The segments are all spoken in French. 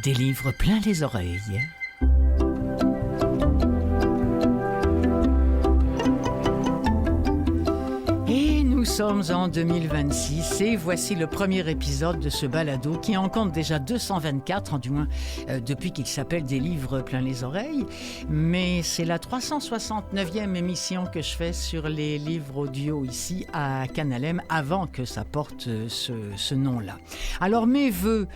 Des livres plein les oreilles. Et nous sommes en 2026 et voici le premier épisode de ce balado qui en compte déjà 224, du moins depuis qu'il s'appelle Des livres plein les oreilles. Mais c'est la 369e émission que je fais sur les livres audio ici à Canalem avant que ça porte ce nom-là. Alors mes vœux,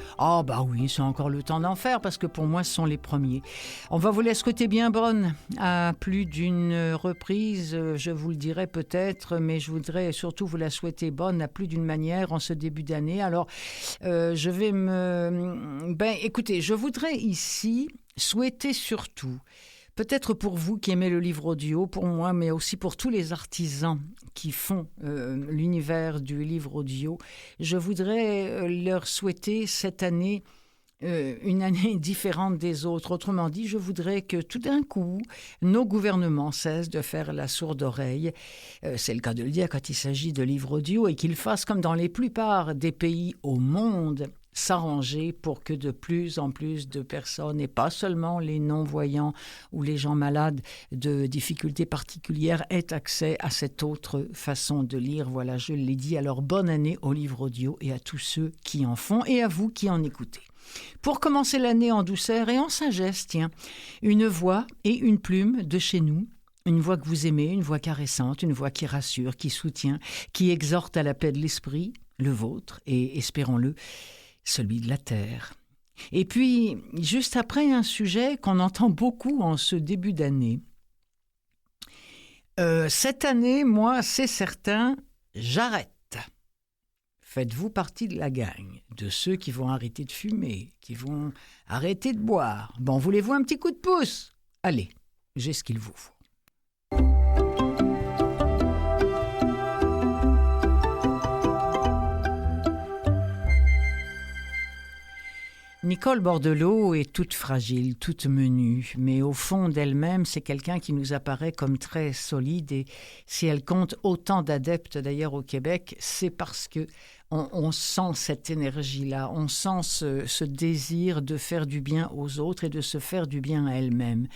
oui, c'est encore le temps d'en faire parce que pour moi ce sont les premiers. On va vous les souhaiter bien bonnes à plus d'une reprise, je vous le dirai peut-être, mais je voudrais surtout vous la souhaiter bonne à plus d'une manière en ce début d'année. Alors, écoutez, je voudrais ici souhaiter surtout, peut-être pour vous qui aimez le livre audio, pour moi, mais aussi pour tous les artisans qui font l'univers du livre audio, je voudrais leur souhaiter cette année une année différente des autres. Autrement dit, je voudrais que tout d'un coup, nos gouvernements cessent de faire la sourde oreille. C'est le cas de le dire quand il s'agit de livres audio et qu'ils fassent comme dans les plupart des pays au monde, s'arranger pour que de plus en plus de personnes, et pas seulement les non-voyants ou les gens malades de difficultés particulières, aient accès à cette autre façon de lire. Voilà, je l'ai dit. Alors, bonne année aux livres audio et à tous ceux qui en font et à vous qui en écoutez. Pour commencer l'année en douceur et en sagesse, une voix et une plume de chez nous, une voix que vous aimez, une voix caressante, une voix qui rassure, qui soutient, qui exhorte à la paix de l'esprit, le vôtre, et espérons-le, celui de la terre. Et puis, juste après, un sujet qu'on entend beaucoup en ce début d'année. Cette année, moi, c'est certain, j'arrête. Faites-vous partie de la gang, de ceux qui vont arrêter de fumer, qui vont arrêter de boire. Bon, voulez-vous un petit coup de pouce? Allez, j'ai ce qu'il vous faut. Nicole Bordelot est toute fragile, toute menue, mais au fond d'elle-même, c'est quelqu'un qui nous apparaît comme très solide et si elle compte autant d'adeptes d'ailleurs au Québec, c'est parce que on sent cette énergie-là, on sent ce désir de faire du bien aux autres et de se faire du bien à elle-même.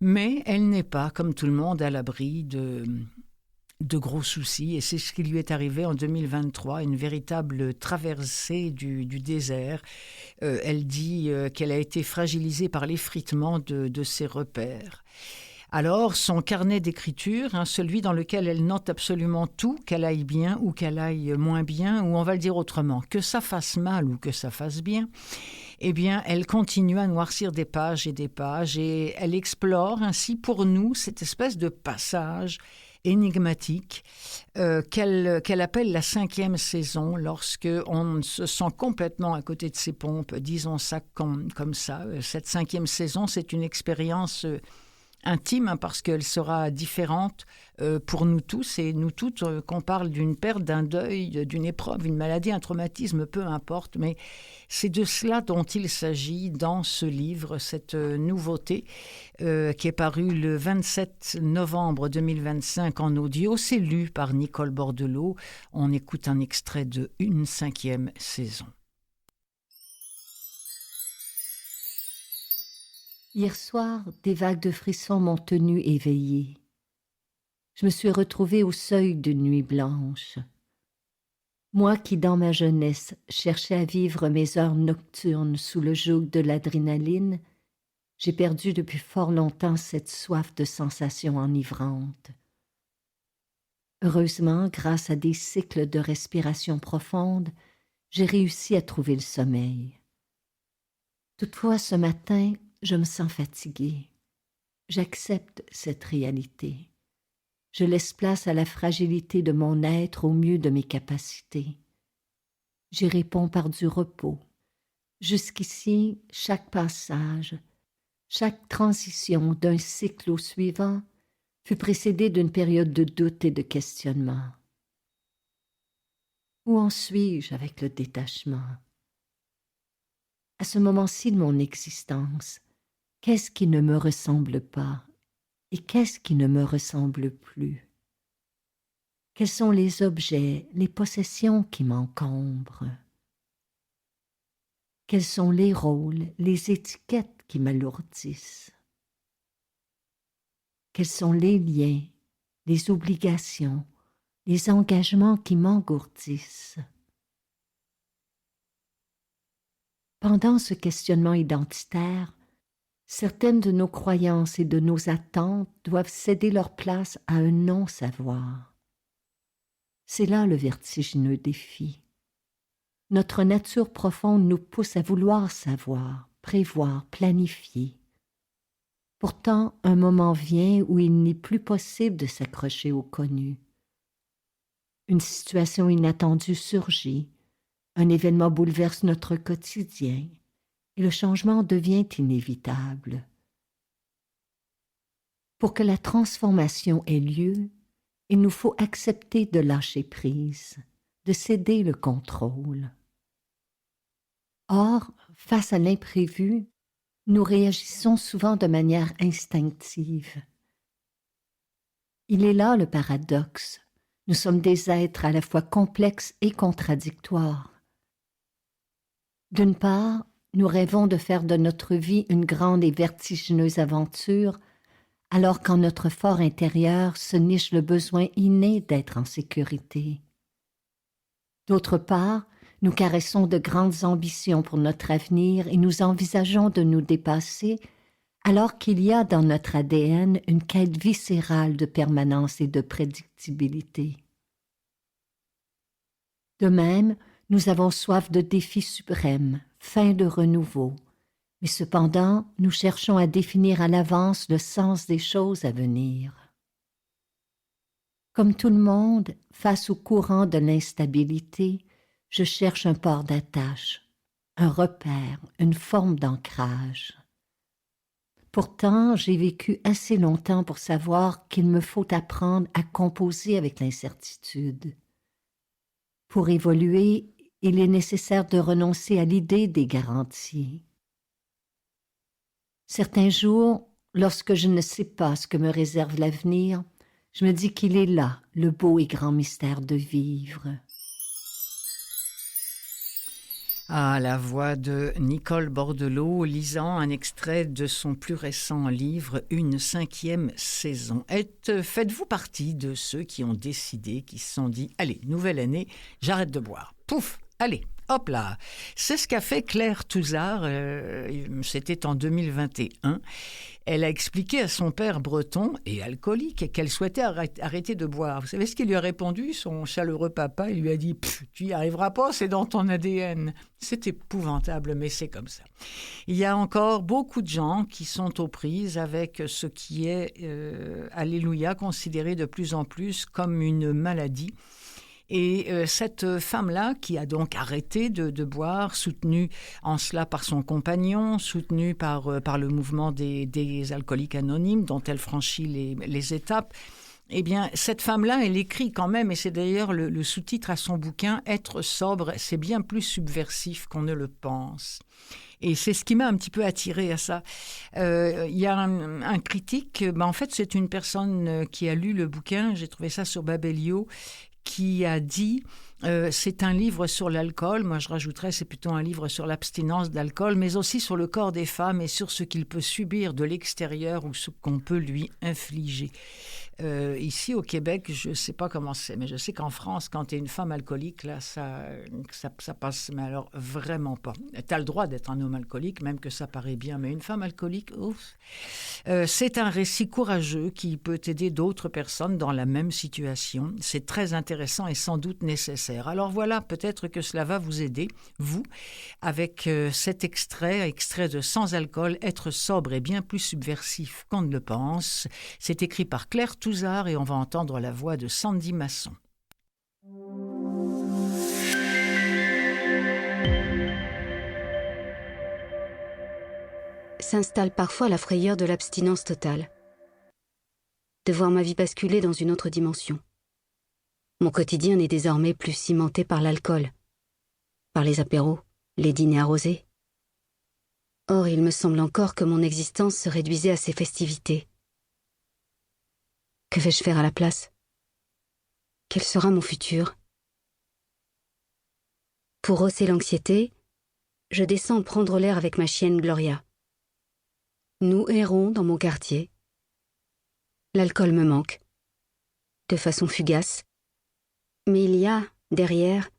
Mais elle n'est pas, comme tout le monde, à l'abri de gros soucis, et c'est ce qui lui est arrivé en 2023, une véritable traversée du désert. Elle dit qu'elle a été fragilisée par l'effritement de ses repères. Alors, son carnet d'écriture, celui dans lequel elle note absolument tout, qu'elle aille bien ou qu'elle aille moins bien, ou on va le dire autrement, que ça fasse mal ou que ça fasse bien, eh bien, elle continue à noircir des pages et elle explore ainsi pour nous cette espèce de passage énigmatique qu'elle appelle la 5e saison lorsque on se sent complètement à côté de ses pompes, disons ça comme ça. Cette 5e saison, c'est une expérience intime parce qu'elle sera différente pour nous tous et nous toutes, qu'on parle d'une perte, d'un deuil, d'une épreuve, une maladie, un traumatisme, peu importe, mais c'est de cela dont il s'agit dans ce livre, cette nouveauté qui est parue le 27 novembre 2025 en audio. C'est lu par Nicole Bordelot. On écoute un extrait de Une 5e saison. Hier soir, des vagues de frissons m'ont tenue éveillée. Je me suis retrouvée au seuil d'une nuit blanche. Moi qui, dans ma jeunesse, cherchais à vivre mes heures nocturnes sous le joug de l'adrénaline, j'ai perdu depuis fort longtemps cette soif de sensations enivrantes. Heureusement, grâce à des cycles de respiration profonde, j'ai réussi à trouver le sommeil. Toutefois, ce matin, je me sens fatiguée. J'accepte cette réalité. Je laisse place à la fragilité de mon être au mieux de mes capacités. J'y réponds par du repos. Jusqu'ici, chaque passage, chaque transition d'un cycle au suivant fut précédée d'une période de doute et de questionnement. Où en suis-je avec le détachement? À ce moment-ci de mon existence, qu'est-ce qui ne me ressemble pas et qu'est-ce qui ne me ressemble plus? Quels sont les objets, les possessions qui m'encombrent? Quels sont les rôles, les étiquettes qui m'alourdissent? Quels sont les liens, les obligations, les engagements qui m'engourdissent? Pendant ce questionnement identitaire, certaines de nos croyances et de nos attentes doivent céder leur place à un non-savoir. C'est là le vertigineux défi. Notre nature profonde nous pousse à vouloir savoir, prévoir, planifier. Pourtant, un moment vient où il n'est plus possible de s'accrocher au connu. Une situation inattendue surgit, un événement bouleverse notre quotidien, et le changement devient inévitable. Pour que la transformation ait lieu, il nous faut accepter de lâcher prise, de céder le contrôle. Or, face à l'imprévu, nous réagissons souvent de manière instinctive. Il est là le paradoxe. Nous sommes des êtres à la fois complexes et contradictoires. D'une part, nous rêvons de faire de notre vie une grande et vertigineuse aventure, alors qu'en notre fort intérieur se niche le besoin inné d'être en sécurité. D'autre part, nous caressons de grandes ambitions pour notre avenir et nous envisageons de nous dépasser, alors qu'il y a dans notre ADN une quête viscérale de permanence et de prédictibilité. De même, nous avons soif de défis suprêmes, faim de renouveau, mais cependant, nous cherchons à définir à l'avance le sens des choses à venir. Comme tout le monde, face au courant de l'instabilité, je cherche un port d'attache, un repère, une forme d'ancrage. Pourtant, j'ai vécu assez longtemps pour savoir qu'il me faut apprendre à composer avec l'incertitude. Pour évoluer, il est nécessaire de renoncer à l'idée des garanties. Certains jours, lorsque je ne sais pas ce que me réserve l'avenir, je me dis qu'il est là, le beau et grand mystère de vivre. Ah, la voix de Nicole Bordelot lisant un extrait de son plus récent livre « Une 5e saison ». Faites-vous partie de ceux qui ont décidé, qui se sont dit « Allez, nouvelle année, j'arrête de boire. Pouf, allez ». Hop là, c'est ce qu'a fait Claire Touzard, c'était en 2021. Elle a expliqué à son père breton et alcoolique qu'elle souhaitait arrêter de boire. Vous savez ce qu'il lui a répondu, son chaleureux papa? Il lui a dit « Tu y arriveras pas, c'est dans ton ADN ». C'est épouvantable, mais c'est comme ça. Il y a encore beaucoup de gens qui sont aux prises avec ce qui est, alléluia, considéré de plus en plus comme une maladie. Et cette femme-là, qui a donc arrêté de boire, soutenue en cela par son compagnon, soutenue par le mouvement des alcooliques anonymes, dont elle franchit les étapes, eh bien, cette femme-là, elle écrit quand même, et c'est d'ailleurs le sous-titre à son bouquin, « Être sobre, c'est bien plus subversif qu'on ne le pense ». Et c'est ce qui m'a un petit peu attirée à ça. Il y a un critique, en fait, c'est une personne qui a lu le bouquin, j'ai trouvé ça sur Babelio, qui a dit c'est un livre sur l'alcool, moi je rajouterais c'est plutôt un livre sur l'abstinence d'alcool, mais aussi sur le corps des femmes et sur ce qu'il peut subir de l'extérieur ou ce qu'on peut lui infliger. Ici au Québec, je ne sais pas comment c'est, mais je sais qu'en France, quand tu es une femme alcoolique, là, ça passe, mais alors vraiment pas. Tu as le droit d'être un homme alcoolique, même que ça paraît bien, mais une femme alcoolique, ouf. C'est un récit courageux qui peut aider d'autres personnes dans la même situation. C'est très intéressant et sans doute nécessaire. Alors voilà, peut-être que cela va vous aider, vous, avec cet extrait de Sans alcool, être sobre est bien plus subversif qu'on ne le pense. C'est écrit par Claire Touzard et on va entendre la voix de Sandy Masson. S'installe parfois la frayeur de l'abstinence totale. De voir ma vie basculer dans une autre dimension. Mon quotidien n'est désormais plus cimenté par l'alcool, par les apéros, les dîners arrosés. Or, il me semble encore que mon existence se réduisait à ces festivités. Que vais-je faire à la place? Quel sera mon futur? Pour hausser l'anxiété, je descends prendre l'air avec ma chienne Gloria. Nous errons dans mon quartier. L'alcool me manque, de façon fugace, mais il y a, derrière,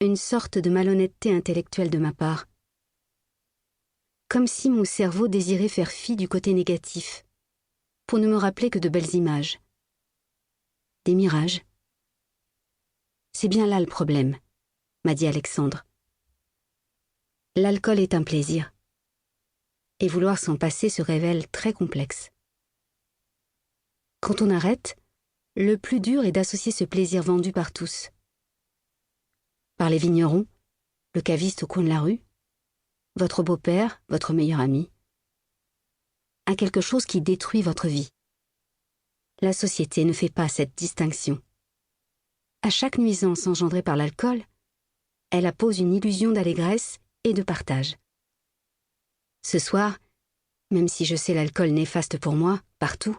une sorte de malhonnêteté intellectuelle de ma part. Comme si mon cerveau désirait faire fi du côté négatif, pour ne me rappeler que de belles images. Des mirages. C'est bien là le problème, m'a dit Alexandre. L'alcool est un plaisir, et vouloir s'en passer se révèle très complexe. Quand on arrête, le plus dur est d'associer ce plaisir vendu par tous. Par les vignerons, le caviste au coin de la rue, votre beau-père, votre meilleur ami, à quelque chose qui détruit votre vie. La société ne fait pas cette distinction. À chaque nuisance engendrée par l'alcool, elle appose une illusion d'allégresse et de partage. Ce soir, même si je sais l'alcool néfaste pour moi, partout,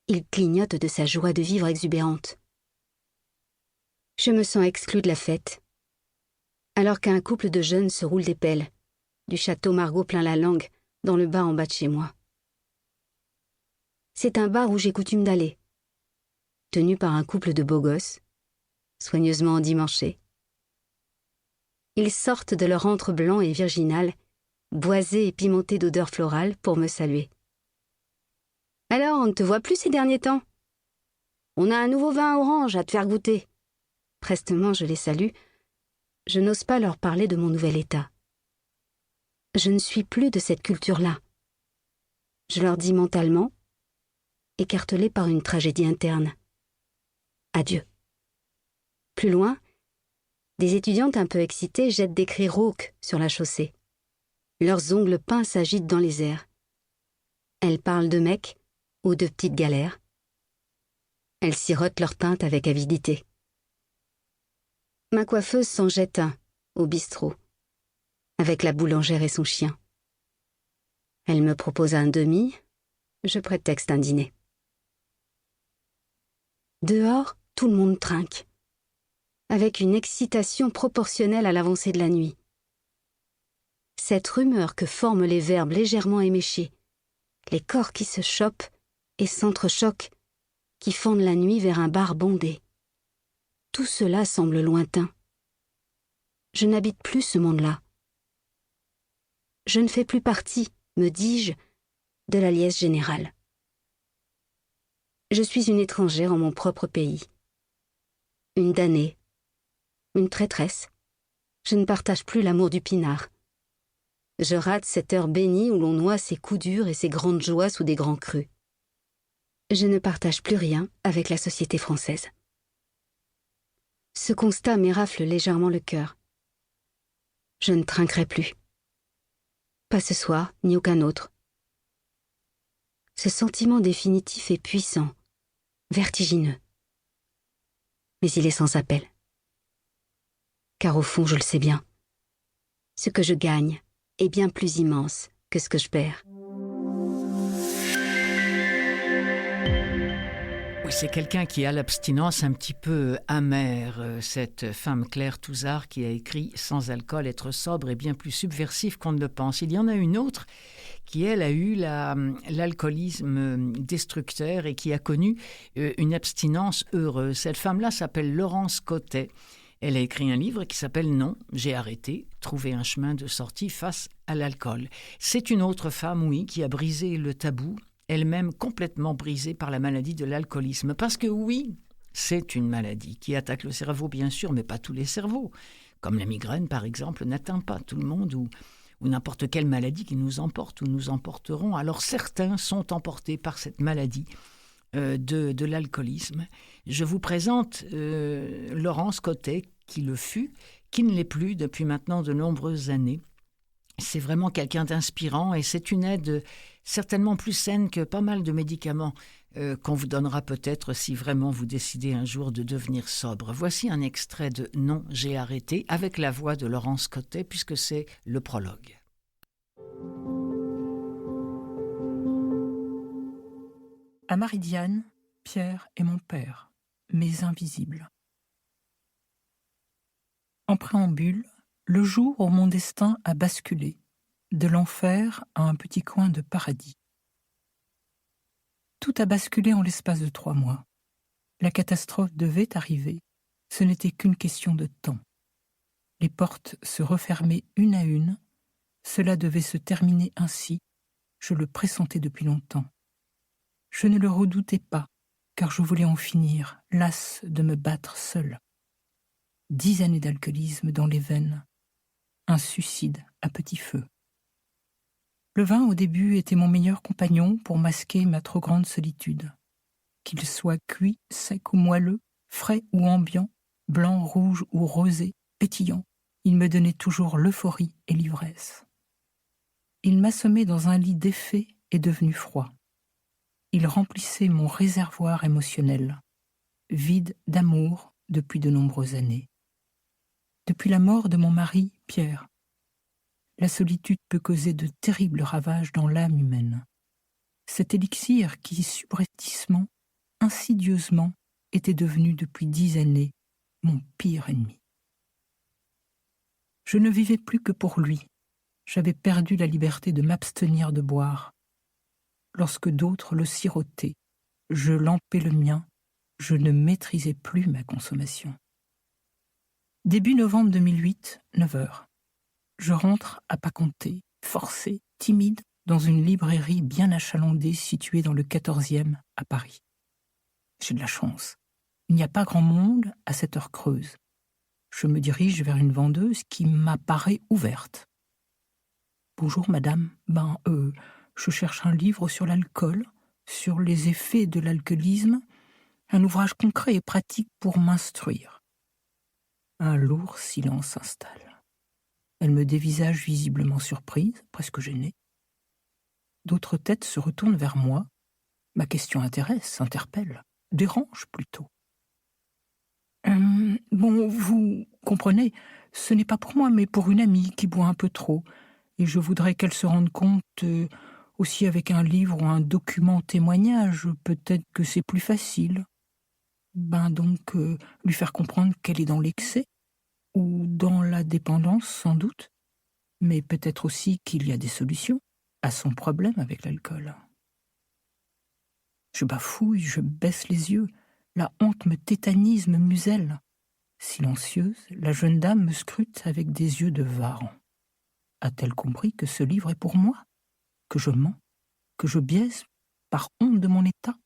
il clignote de sa joie de vivre exubérante. Je me sens exclue de la fête, alors qu'un couple de jeunes se roule des pelles, du château Margaux plein la langue, dans le bar en bas de chez moi. C'est un bar où j'ai coutume d'aller, tenu par un couple de beaux gosses, soigneusement endimanchés. Ils sortent de leur antre blanc et virginal, boisés et pimentés d'odeurs florales, pour me saluer. « Alors, on ne te voit plus ces derniers temps ? On a un nouveau vin orange à te faire goûter. » Prestement, je les salue. Je n'ose pas leur parler de mon nouvel état. Je ne suis plus de cette culture-là. Je leur dis mentalement, écartelée par une tragédie interne. Adieu. Plus loin, des étudiantes un peu excitées jettent des cris rauques sur la chaussée. Leurs ongles peints s'agitent dans les airs. Elles parlent de mecs ou de petites galères. Elles sirotent leur pinte avec avidité. Ma coiffeuse s'en jette un, au bistrot, avec la boulangère et son chien. Elle me propose un demi, je prétexte un dîner. Dehors, tout le monde trinque, avec une excitation proportionnelle à l'avancée de la nuit. Cette rumeur que forment les verbes légèrement éméchés, les corps qui se chopent et s'entrechoquent, qui fendent la nuit vers un bar bondé. Tout cela semble lointain. Je n'habite plus ce monde-là. Je ne fais plus partie, me dis-je, de la liesse générale. Je suis une étrangère en mon propre pays. Une damnée, une traîtresse. Je ne partage plus l'amour du pinard. Je rate cette heure bénie où l'on noie ses coups durs et ses grandes joies sous des grands crus. Je ne partage plus rien avec la société française. Ce constat m'érafle légèrement le cœur. Je ne trinquerai plus. Pas ce soir, ni aucun autre. Ce sentiment définitif est puissant, vertigineux. Mais il est sans appel. Car au fond, je le sais bien. Ce que je gagne est bien plus immense que ce que je perds. Oui, c'est quelqu'un qui a l'abstinence un petit peu amère, cette femme Claire Touzard qui a écrit « Sans alcool, être sobre est bien plus subversif qu'on ne le pense ». Il y en a une autre qui, elle, a eu l'alcoolisme destructeur et qui a connu une abstinence heureuse. Cette femme-là s'appelle Laurence Cottet. Elle a écrit un livre qui s'appelle « Non, j'ai arrêté, trouver un chemin de sortie face à l'alcool ». C'est une autre femme, oui, qui a brisé le tabou, elle-même complètement brisée par la maladie de l'alcoolisme. Parce que oui, c'est une maladie qui attaque le cerveau, bien sûr, mais pas tous les cerveaux. Comme la migraine, par exemple, n'atteint pas tout le monde ou n'importe quelle maladie qui nous emporte ou nous emporterons. Alors certains sont emportés par cette maladie de l'alcoolisme. Je vous présente Laurence Cottet, qui le fut, qui ne l'est plus depuis maintenant de nombreuses années. C'est vraiment quelqu'un d'inspirant et c'est une aide certainement plus saine que pas mal de médicaments qu'on vous donnera peut-être si vraiment vous décidez un jour de devenir sobre. Voici un extrait de « Non, j'ai arrêté » avec la voix de Laurence Cottet puisque c'est le prologue. À Marie-Diane, Pierre est mon père, mais invisible. En préambule, le jour où mon destin a basculé, de l'enfer à un petit coin de paradis. Tout a basculé en l'espace de 3 mois. La catastrophe devait arriver, ce n'était qu'une question de temps. Les portes se refermaient une à une, cela devait se terminer ainsi, je le pressentais depuis longtemps. Je ne le redoutais pas, car je voulais en finir, lasse de me battre seule. 10 années d'alcoolisme dans les veines, un suicide à petit feu. Le vin, au début, était mon meilleur compagnon pour masquer ma trop grande solitude. Qu'il soit cuit, sec ou moelleux, frais ou ambiant, blanc, rouge ou rosé, pétillant, il me donnait toujours l'euphorie et l'ivresse. Il m'assommait dans un lit défait et devenu froid. Il remplissait mon réservoir émotionnel, vide d'amour depuis de nombreuses années. Depuis la mort de mon mari, Pierre, la solitude peut causer de terribles ravages dans l'âme humaine. Cet élixir qui, subrepticement, insidieusement, était devenu depuis 10 années mon pire ennemi. Je ne vivais plus que pour lui. J'avais perdu la liberté de m'abstenir de boire. Lorsque d'autres le sirotaient, je lampais le mien, je ne maîtrisais plus ma consommation. Début novembre 2008, 9h. Je rentre à pas compter, forcé, timide, dans une librairie bien achalandée située dans le 14e à Paris. J'ai de la chance. Il n'y a pas grand monde à cette heure creuse. Je me dirige vers une vendeuse qui m'apparaît ouverte. « Bonjour madame, je cherche un livre sur l'alcool, sur les effets de l'alcoolisme, un ouvrage concret et pratique pour m'instruire. » Un lourd silence s'installe. Elle me dévisage visiblement surprise, presque gênée. D'autres têtes se retournent vers moi. Ma question intéresse, interpelle, dérange plutôt. Vous comprenez, ce n'est pas pour moi, mais pour une amie qui boit un peu trop, et je voudrais qu'elle se rende compte aussi avec un livre ou un document témoignage, peut-être que c'est plus facile. Donc, lui faire comprendre qu'elle est dans l'excès, ou dans la dépendance sans doute, mais peut-être aussi qu'il y a des solutions à son problème avec l'alcool. Je bafouille, je baisse les yeux, la honte me tétanise, me muselle. Silencieuse, la jeune dame me scrute avec des yeux de varan. A-t-elle compris que ce livre est pour moi? Que je mens? Que je biaise par honte de mon état?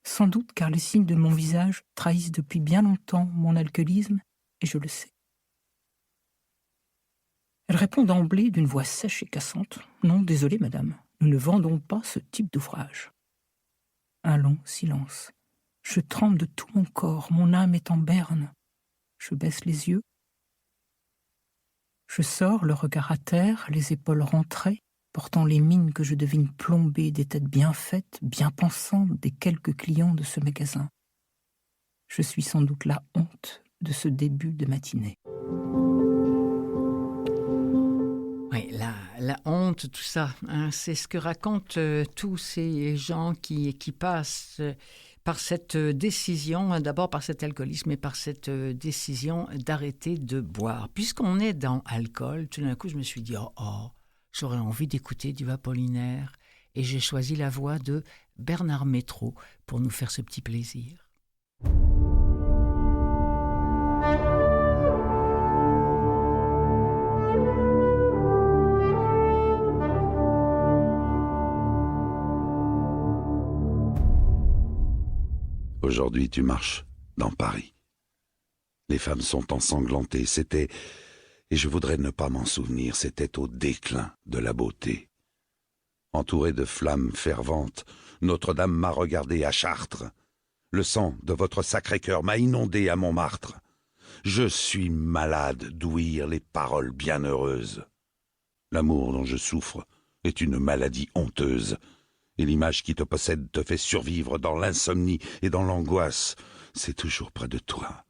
Sans doute car les signes de mon visage trahissent depuis bien longtemps mon alcoolisme, et je le sais. Elle répond d'emblée d'une voix sèche et cassante. « Non, désolée, madame, nous ne vendons pas ce type d'ouvrage. » Un long silence. Je tremble de tout mon corps, mon âme est en berne. Je baisse les yeux. Je sors, le regard à terre, les épaules rentrées, portant les mines que je devine plombées des têtes bien faites, bien pensantes des quelques clients de ce magasin. Je suis sans doute la honte de ce début de matinée. Oui, la honte, tout ça, c'est ce que racontent tous ces gens qui passent par cette décision, d'abord par cet alcoolisme et par cette décision d'arrêter de boire. Puisqu'on est dans alcool, tout d'un coup, je me suis dit, j'aurais envie d'écouter du Apollinaire. Et j'ai choisi la voix de Bernard Métro pour nous faire ce petit plaisir. Aujourd'hui, tu marches dans Paris. Les femmes sont ensanglantées, c'était, et je voudrais ne pas m'en souvenir, c'était au déclin de la beauté. Entouré de flammes ferventes, Notre-Dame m'a regardé à Chartres. Le sang de votre Sacré-Cœur m'a inondé à Montmartre. Je suis malade d'ouïr les paroles bienheureuses. L'amour dont je souffre est une maladie honteuse. Et l'image qui te possède te fait survivre dans l'insomnie et dans l'angoisse. C'est toujours près de toi,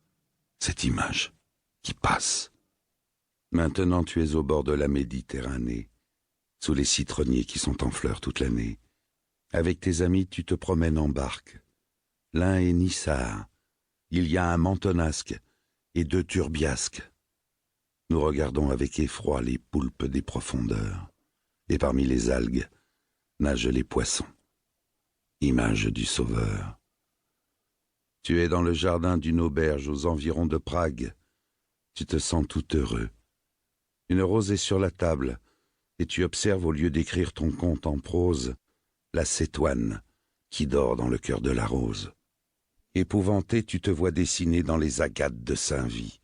cette image qui passe. Maintenant tu es au bord de la Méditerranée, sous les citronniers qui sont en fleurs toute l'année. Avec tes amis tu te promènes en barque. L'un est Nissard, il y a un Mentonasque et 2 Turbiasques. Nous regardons avec effroi les poulpes des profondeurs, et parmi les algues nagent les poissons, image du Sauveur. Tu es dans le jardin d'une auberge aux environs de Prague. Tu te sens tout heureux. Une rose est sur la table, et tu observes, au lieu d'écrire ton conte en prose, la cétoine qui dort dans le cœur de la rose. Épouvanté, tu te vois dessiner dans les agates de Saint-Vie.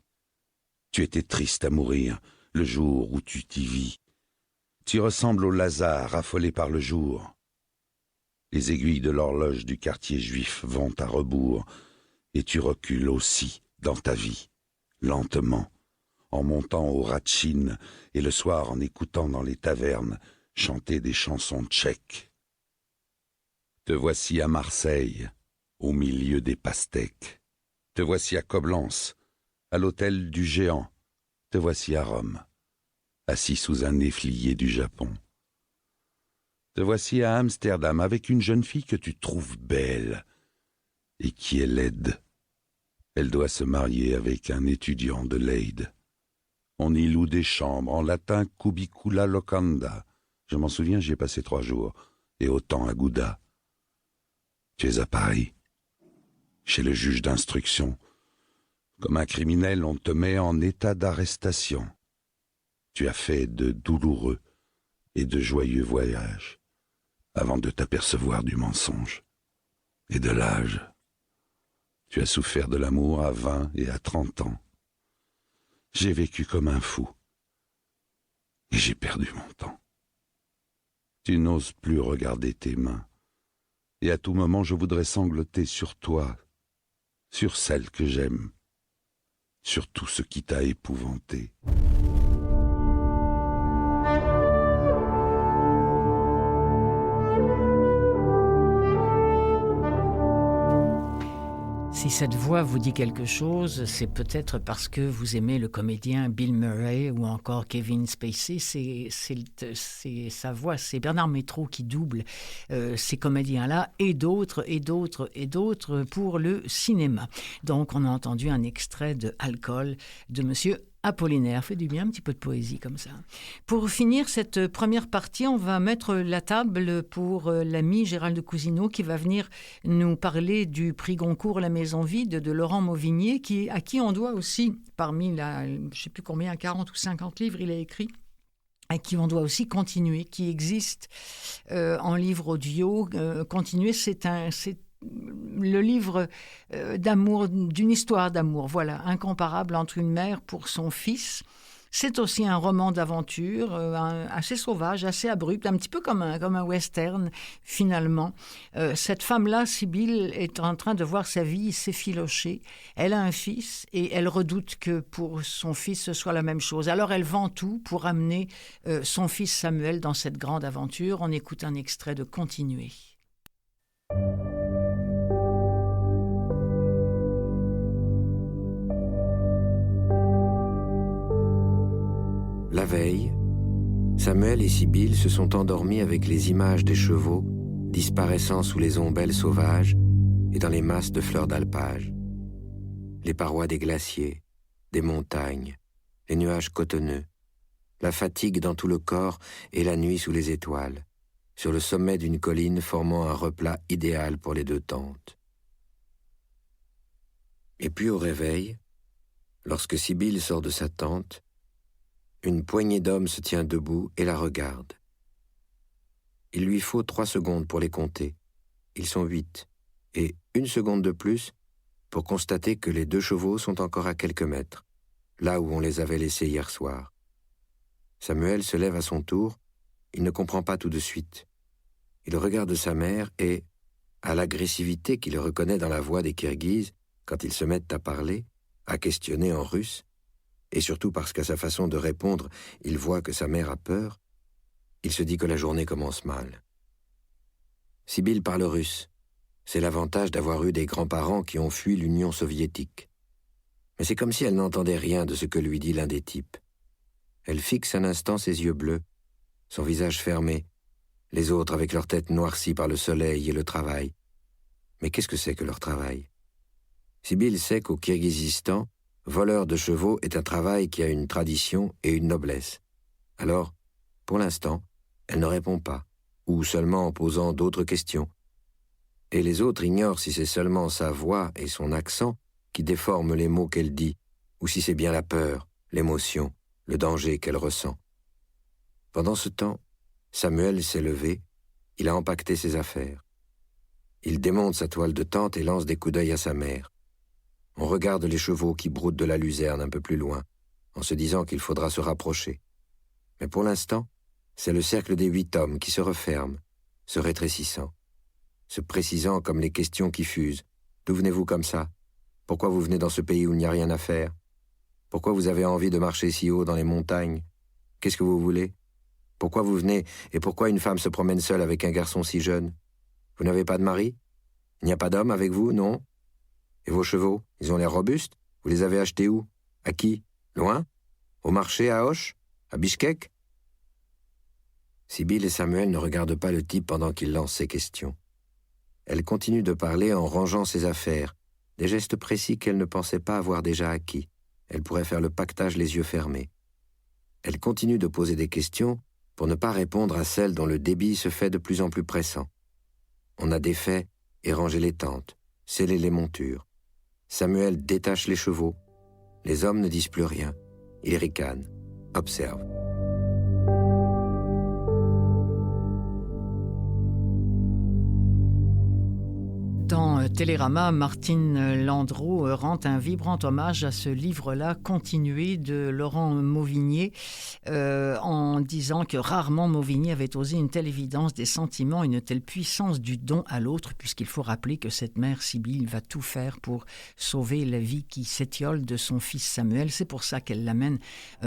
Tu étais triste à mourir le jour où tu t'y vis. Tu ressembles au Lazare affolé par le jour. Les aiguilles de l'horloge du quartier juif vont à rebours, et tu recules aussi dans ta vie, lentement, en montant au Ratchine et le soir en écoutant dans les tavernes chanter des chansons tchèques. Te voici à Marseille, au milieu des pastèques. Te voici à Coblence, à l'hôtel du Géant. Te voici à Rome, assis sous un efflier du Japon. Te voici à Amsterdam avec une jeune fille que tu trouves belle et qui est laide. Elle doit se marier avec un étudiant de Leyde. On y loue des chambres, en latin cubicula locanda. Je m'en souviens, j'y ai passé 3 jours, et autant à Gouda. Tu es à Paris, chez le juge d'instruction. Comme un criminel, on te met en état d'arrestation. Tu as fait de douloureux et de joyeux voyages avant de t'apercevoir du mensonge et de l'âge. Tu as souffert de l'amour à 20 et à 30 ans. J'ai vécu comme un fou et j'ai perdu mon temps. Tu n'oses plus regarder tes mains et à tout moment je voudrais sangloter sur toi, sur celle que j'aime, sur tout ce qui t'a épouvanté. Si cette voix vous dit quelque chose, c'est peut-être parce que vous aimez le comédien Bill Murray ou encore Kevin Spacey. C'est sa voix, c'est Bernard Métro qui double ces comédiens-là et d'autres pour le cinéma. Donc, on a entendu un extrait de Alcool de Monsieur Apollinaire. Fait du bien, un petit peu de poésie comme ça. Pour finir cette première partie, on va mettre la table pour l'ami Gérald Cousineau qui va venir nous parler du prix Goncourt La Maison Vide de Laurent Mauvigné, à qui on doit aussi, parmi je ne sais plus combien, 40 ou 50 livres il a écrit, à qui on doit aussi Continuer, qui existe en livre audio. Continuer, c'est le livre d'amour, d'une histoire d'amour, voilà, incomparable entre une mère pour son fils. C'est aussi un roman d'aventure assez sauvage, assez abrupt, un petit peu comme un western finalement. Cette femme-là, Sibylle, est en train de voir sa vie s'effilocher. Elle a un fils et elle redoute que pour son fils ce soit la même chose. Alors elle vend tout pour amener son fils Samuel dans cette grande aventure. On écoute un extrait de Continuer. La veille, Samuel et Sibylle se sont endormis avec les images des chevaux disparaissant sous les ombelles sauvages et dans les masses de fleurs d'alpage. Les parois des glaciers, des montagnes, les nuages cotonneux, la fatigue dans tout le corps et la nuit sous les étoiles, sur le sommet d'une colline formant un replat idéal pour les 2 tentes. Et puis au réveil, lorsque Sibylle sort de sa tente, une poignée d'hommes se tient debout et la regarde. Il lui faut 3 secondes pour les compter. Ils sont 8, et 1 seconde de plus pour constater que les 2 chevaux sont encore à quelques mètres, là où on les avait laissés hier soir. Samuel se lève à son tour, il ne comprend pas tout de suite. Il regarde sa mère et, à l'agressivité qu'il reconnaît dans la voix des Kirghizes quand ils se mettent à parler, à questionner en russe, et surtout parce qu'à sa façon de répondre, il voit que sa mère a peur, il se dit que la journée commence mal. Sibylle parle russe. C'est l'avantage d'avoir eu des grands-parents qui ont fui l'Union soviétique. Mais c'est comme si elle n'entendait rien de ce que lui dit l'un des types. Elle fixe un instant ses yeux bleus, son visage fermé, les autres avec leur tête noircie par le soleil et le travail. Mais qu'est-ce que c'est que leur travail ? Sibylle sait qu'au Kirghizistan, voleur de chevaux est un travail qui a une tradition et une noblesse. Alors, pour l'instant, elle ne répond pas, ou seulement en posant d'autres questions. Et les autres ignorent si c'est seulement sa voix et son accent qui déforment les mots qu'elle dit, ou si c'est bien la peur, l'émotion, le danger qu'elle ressent. Pendant ce temps, Samuel s'est levé, il a empaqueté ses affaires. Il démonte sa toile de tente et lance des coups d'œil à sa mère. On regarde les chevaux qui broutent de la luzerne un peu plus loin, en se disant qu'il faudra se rapprocher. Mais pour l'instant, c'est le cercle des 8 hommes qui se referme, se rétrécissant, se précisant comme les questions qui fusent. D'où venez-vous comme ça? Pourquoi vous venez dans ce pays où il n'y a rien à faire? Pourquoi vous avez envie de marcher si haut dans les montagnes? Qu'est-ce que vous voulez? Pourquoi vous venez et pourquoi une femme se promène seule avec un garçon si jeune? Vous n'avez pas de mari? Il n'y a pas d'homme avec vous, non? Et vos chevaux, ils ont l'air robustes? Vous les avez achetés où? À qui? Loin? Au marché à Auch? À Bichkek? Sibylle et Samuel ne regardent pas le type pendant qu'il lance ses questions. Elle continue de parler en rangeant ses affaires, des gestes précis qu'elle ne pensait pas avoir déjà acquis. Elle pourrait faire le pactage les yeux fermés. Elle continue de poser des questions pour ne pas répondre à celles dont le débit se fait de plus en plus pressant. On a défait et rangé les tentes, scellé les montures. Samuel détache les chevaux. Les hommes ne disent plus rien. Ils ricanent, observent. Dans Télérama, Martine Landreau rend un vibrant hommage à ce livre-là, Continuer, de Laurent Mauvigné, en disant que rarement Mauvigné avait osé une telle évidence des sentiments, une telle puissance du don à l'autre, puisqu'il faut rappeler que cette mère Sibylle va tout faire pour sauver la vie qui s'étiole de son fils Samuel. C'est pour ça qu'elle l'amène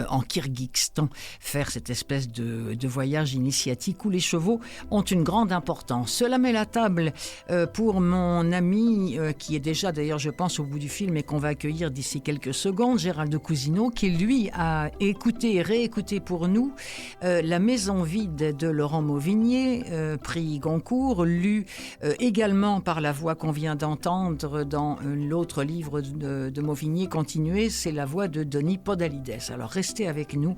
en Kyrgyzstan faire cette espèce de voyage initiatique où les chevaux ont une grande importance. Cela met la table pour mon ami, qui est déjà d'ailleurs je pense au bout du film et qu'on va accueillir d'ici quelques secondes, Gérald Cousineau, qui lui a écouté et réécouté pour nous La Maison vide de Laurent Mauvigné, prix Goncourt, lu également par la voix qu'on vient d'entendre dans l'autre livre de Mauvigné, Continuer, c'est la voix de Denis Podalides. Alors restez avec nous,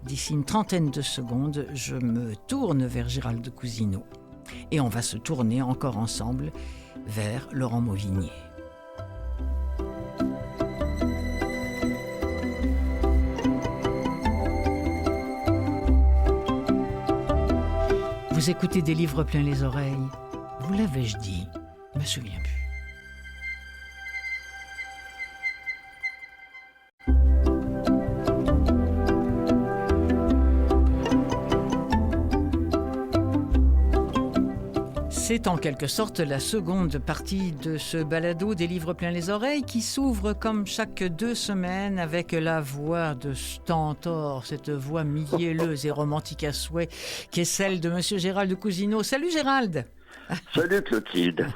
d'ici une trentaine de secondes, je me tourne vers Gérald Cousineau et on va se tourner encore ensemble vers Laurent Mauvigné. Vous écoutez des livres plein les oreilles. Vous l'avais-je dit? Je me souviens plus. C'est en quelque sorte la seconde partie de ce balado des livres plein les oreilles qui s'ouvre comme chaque 2 semaines avec la voix de Stentor, cette voix mielleuse et romantique à souhait qui est celle de Monsieur Gérald Cousineau. Salut Gérald! Salut Clotilde.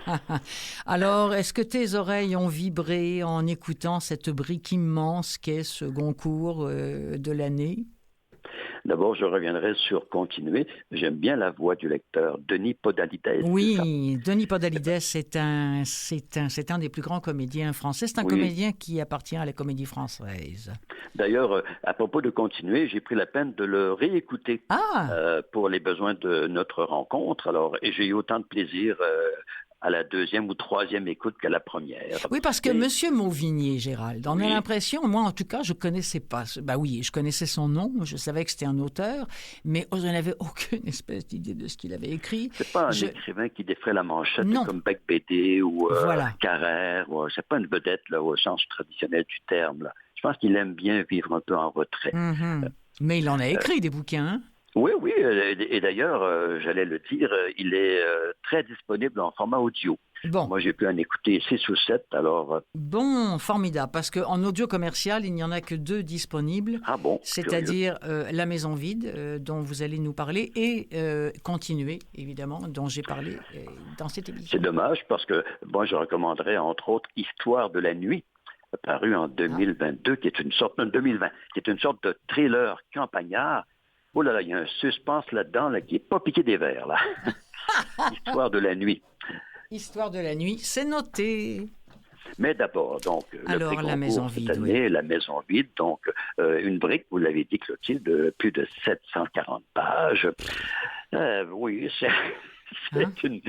Alors, est-ce que tes oreilles ont vibré en écoutant cette brique immense qu'est ce Goncourt de l'année? D'abord, je reviendrai sur Continuer. J'aime bien la voix du lecteur, Denis Podalides. Oui, Denis Podalides, c'est un des plus grands comédiens français. C'est un comédien qui appartient à la Comédie Française. D'ailleurs, à propos de Continuer, j'ai pris la peine de le réécouter pour les besoins de notre rencontre. Alors, et j'ai eu autant de plaisir à la 2e ou 3e écoute qu'à la première. Oui, parce que Monsieur Mauvigné, Gérald, on a l'impression, moi en tout cas, je connaissais pas. Ben oui, je connaissais son nom, je savais que c'était un auteur, mais je n'avais aucune espèce d'idée de ce qu'il avait écrit. C'est pas un écrivain qui défrait la manchette comme Bec BD ou Carrère. C'est pas une vedette là, au sens traditionnel du terme. Là. Je pense qu'il aime bien vivre un peu en retrait. Mais il en a écrit des bouquins, hein? Oui, et d'ailleurs, j'allais le dire, il est très disponible en format audio. Bon. Moi, j'ai pu en écouter 6 ou 7, alors... Bon, formidable, parce qu'en audio commercial, il n'y en a que 2 disponibles. Ah bon? C'est-à-dire La Maison vide, dont vous allez nous parler, et Continuer, évidemment, dont j'ai parlé dans cette émission. C'est dommage, parce que moi, je recommanderais, entre autres, Histoire de la nuit, paru en 2022, qui est une sorte de thriller campagnard. Oh là là, il y a un suspense là-dedans là, qui n'est pas piqué des verres, là. Histoire de la nuit. Histoire de la nuit, c'est noté. Mais d'abord, donc, Alors, le prix la maison Goncourt cette vide, année, la maison vide, donc une brique, vous l'avez dit, Clotilde, de plus de 740 pages. Oui, c'est une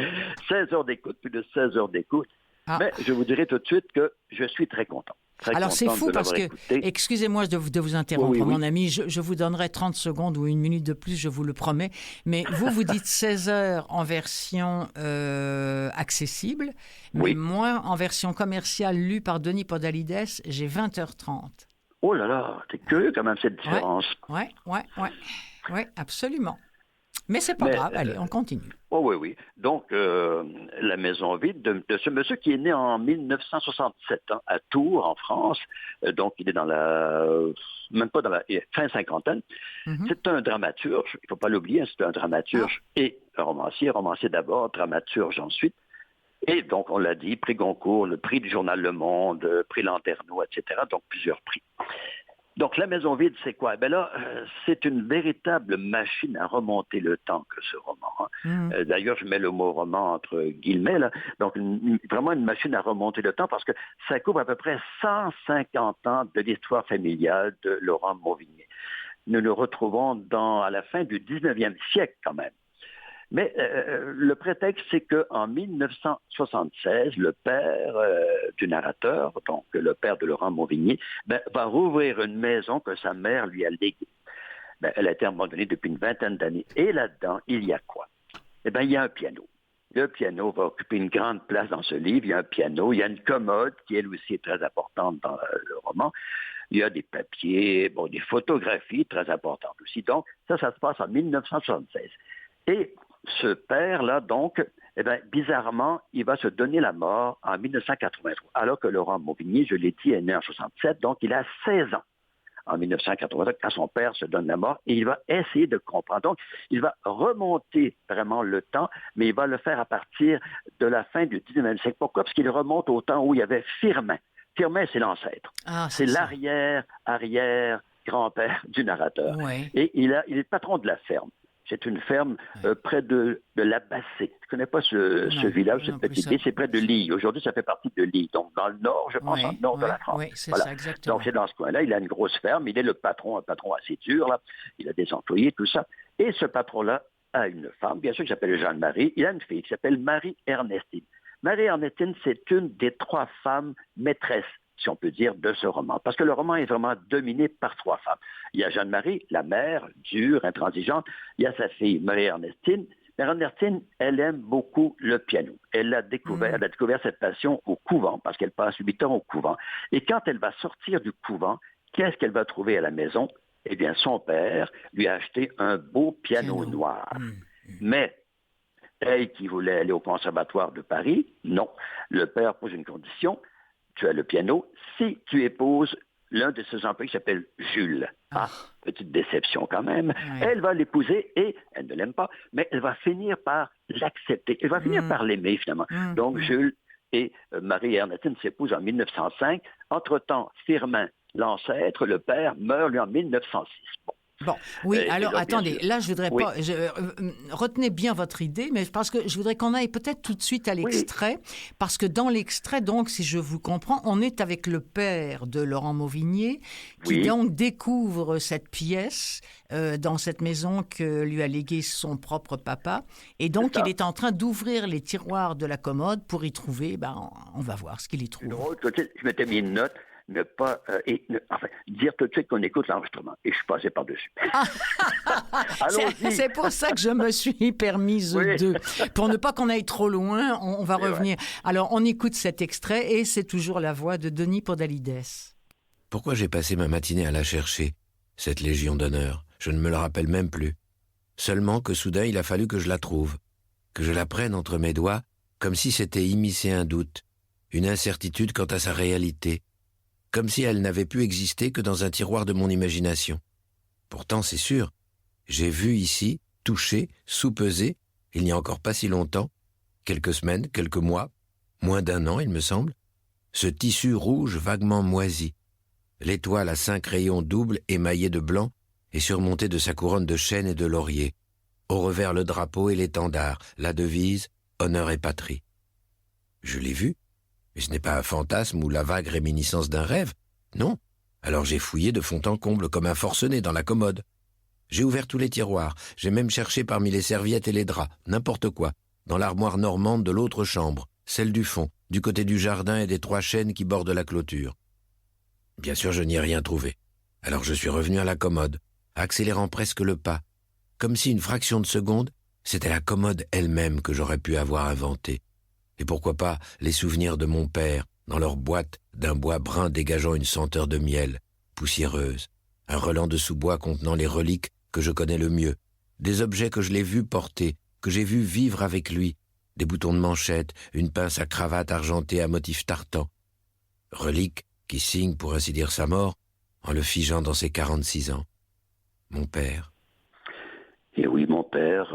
16 heures d'écoute, plus de 16 heures d'écoute. Ah. Mais je vous dirai tout de suite que je suis très content. Alors c'est fou parce que, excusez-moi de vous interrompre, oui. mon ami, je vous donnerai 30 secondes ou une minute de plus, je vous le promets, mais vous dites 16 heures en version accessible, mais moi, en version commerciale lue par Denis Podalides, j'ai 20h30. Oh là là, c'est curieux quand même cette différence. Oui, absolument. Mais c'est pas grave, allez, on continue. Oh oui. Donc, la maison vide de ce monsieur qui est né en 1967 à Tours, en France. Donc, il est même pas dans la fin cinquantaine. Mm-hmm. C'est un dramaturge, il ne faut pas l'oublier, c'est un dramaturge et un romancier d'abord, dramaturge ensuite. Et donc, on l'a dit, prix Goncourt, le prix du journal Le Monde, prix Lanterneau, etc. Donc, plusieurs prix. Donc, la maison vide, c'est quoi? Ben là, c'est une véritable machine à remonter le temps que ce roman. D'ailleurs, je mets le mot roman entre guillemets, là. Donc, vraiment une machine à remonter le temps parce que ça couvre à peu près 150 ans de l'histoire familiale de Laurent Mauvigné. Nous nous retrouvons à la fin du 19e siècle quand même. Mais le prétexte, c'est qu'en 1976, le père du narrateur, donc le père de Laurent Mauvigny, va rouvrir une maison que sa mère lui a léguée. Elle a été abandonnée depuis une vingtaine d'années. Et là-dedans, il y a quoi? Il y a un piano. Le piano va occuper une grande place dans ce livre. Il y a un piano, il y a une commode qui, elle aussi, est très importante dans le roman. Il y a des papiers, des photographies très importantes aussi. Donc, ça se passe en 1976. Et ce père-là, donc, bizarrement, il va se donner la mort en 1983, alors que Laurent Mauvigny, je l'ai dit, est né en 67, donc il a 16 ans en 1983 quand son père se donne la mort, et il va essayer de comprendre. Donc, il va remonter vraiment le temps, mais il va le faire à partir de la fin du 19e siècle. Pourquoi? Parce qu'il remonte au temps où il y avait Firmin. Firmin, c'est l'ancêtre. C'est l'arrière-grand-père du narrateur. Ouais. Et il est patron de la ferme. C'est une ferme près de l'Abbasset. Je ne connais pas ce village, cette petite ville. C'est près de Lille. Aujourd'hui, ça fait partie de Lille. Donc, dans le nord, je pense, dans le nord de la France. Oui, c'est ça, exactement. Donc, c'est dans ce coin-là. Il a une grosse ferme. Il est le patron, un patron assez dur. Là. Il a des employés, tout ça. Et ce patron-là a une femme, bien sûr, qui s'appelle Jeanne-Marie. Il a une fille qui s'appelle Marie-Ernestine. Marie-Ernestine, c'est une des 3 femmes maîtresses, si on peut dire, de ce roman. Parce que le roman est vraiment dominé par 3 femmes. Il y a Jeanne-Marie, la mère, dure, intransigeante. Il y a sa fille, Marie-Ernestine. Marie-Ernestine, elle aime beaucoup le piano. Elle a découvert cette passion au couvent, parce qu'elle passe 8 ans au couvent. Et quand elle va sortir du couvent, qu'est-ce qu'elle va trouver à la maison? Eh bien, son père lui a acheté un beau piano noir. Mais elle qui voulait aller au conservatoire de Paris, non. Le père pose une condition. Tu as le piano, si tu épouses l'un de ses employés qui s'appelle Jules. Petite déception quand même. Ouais. Elle va l'épouser et elle ne l'aime pas, mais elle va finir par l'accepter. Elle va finir par l'aimer finalement. Donc Jules et Marie-Ernestine s'épousent en 1905. Entre-temps, Firmin, l'ancêtre, le père, meurt lui en 1906. Bon, oui, alors attendez, là je voudrais pas... retenez bien votre idée, mais parce que je voudrais qu'on aille peut-être tout de suite à l'extrait, parce que dans l'extrait, donc, si je vous comprends, on est avec le père de Laurent Mauvigny, qui donc découvre cette pièce dans cette maison que lui a léguée son propre papa, et donc il est en train d'ouvrir les tiroirs de la commode pour y trouver, on va voir ce qu'il y trouve. Drôle, je m'étais mis une note. Dire tout de suite qu'on écoute l'enregistrement. Et je suis passé par-dessus. C'est pour ça que je me suis permise deux. Pour ne pas qu'on aille trop loin, on va revenir. Alors, on écoute cet extrait et c'est toujours la voix de Denis Podalides. Pourquoi j'ai passé ma matinée à la chercher, cette Légion d'honneur? Je ne me le rappelle même plus. Seulement que soudain, il a fallu que je la trouve, que je la prenne entre mes doigts, comme si c'était immiscer un doute, une incertitude quant à sa réalité, comme si elle n'avait pu exister que dans un tiroir de mon imagination. Pourtant, c'est sûr, j'ai vu ici, touché, soupesé, il n'y a encore pas si longtemps, quelques semaines, quelques mois, moins d'1 an, il me semble, ce tissu rouge vaguement moisi, l'étoile à 5 rayons doubles émaillée de blanc et surmontée de sa couronne de chêne et de laurier, au revers le drapeau et l'étendard, la devise « Honneur et patrie ». Je l'ai vu, Mais ce n'est pas un fantasme ou la vague réminiscence d'un rêve, non. Alors j'ai fouillé de fond en comble comme un forcené dans la commode. J'ai ouvert tous les tiroirs, j'ai même cherché parmi les serviettes et les draps, n'importe quoi, dans l'armoire normande de l'autre chambre, celle du fond, du côté du jardin et des 3 chênes qui bordent la clôture. Bien sûr, je n'y ai rien trouvé. Alors je suis revenu à la commode, accélérant presque le pas, comme si une fraction de seconde, c'était la commode elle-même que j'aurais pu avoir inventée. Et pourquoi pas les souvenirs de mon père, dans leur boîte d'un bois brun dégageant une senteur de miel, poussiéreuse, un relent de sous-bois contenant les reliques que je connais le mieux, des objets que je l'ai vu porter, que j'ai vu vivre avec lui, des boutons de manchette, une pince à cravate argentée à motif tartan. Reliques qui signent, pour ainsi dire, sa mort, en le figeant dans ses 46 ans. Mon père. Et oui, mon père,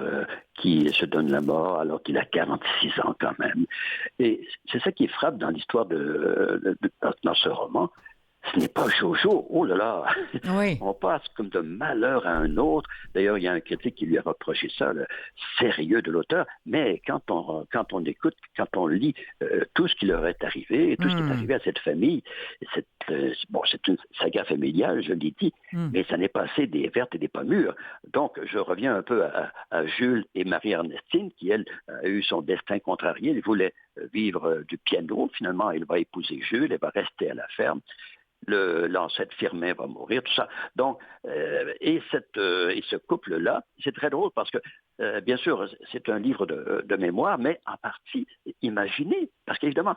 qui se donne la mort alors qu'il a 46 ans quand même. Et c'est ça qui frappe dans l'histoire dans ce roman. Ce n'est pas Jojo, oh là là, Oui. On passe comme de malheur à un autre. D'ailleurs, il y a un critique qui lui a reproché ça, le sérieux de l'auteur. Mais quand on écoute, quand on lit tout ce qui leur est arrivé, tout ce qui est arrivé à cette famille, c'est une saga familiale, je l'ai dit, mais ça n'est pas assez des vertes et des pas mûres. Donc, je reviens un peu à Jules et Marie-Ernestine, qui, elle, a eu son destin contrarié. Elle voulait vivre du piano. Finalement, elle va épouser Jules, elle va rester à la ferme. L'ancêtre Firmin va mourir, tout ça. Donc, et ce couple-là, c'est très drôle parce que, bien sûr, c'est un livre de mémoire, mais en partie imaginé. Parce qu'évidemment,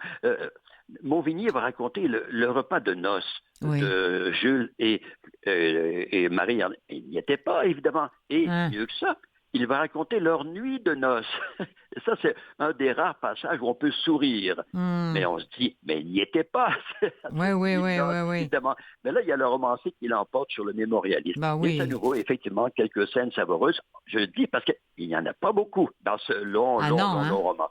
Mauvigny va raconter le repas de noces de Jules et Marie. Il n'y était pas, évidemment. Et mieux que ça, il va raconter leur nuit de noces. Et ça, c'est un des rares passages où on peut sourire. Mais on se dit, mais il n'y était pas. Oui. Évidemment. Mais là, il y a le romancier qui l'emporte sur le mémorialisme. Bah oui. Et à nouveau, effectivement, quelques scènes savoureuses. Je le dis parce qu'il n'y en a pas beaucoup dans ce long roman.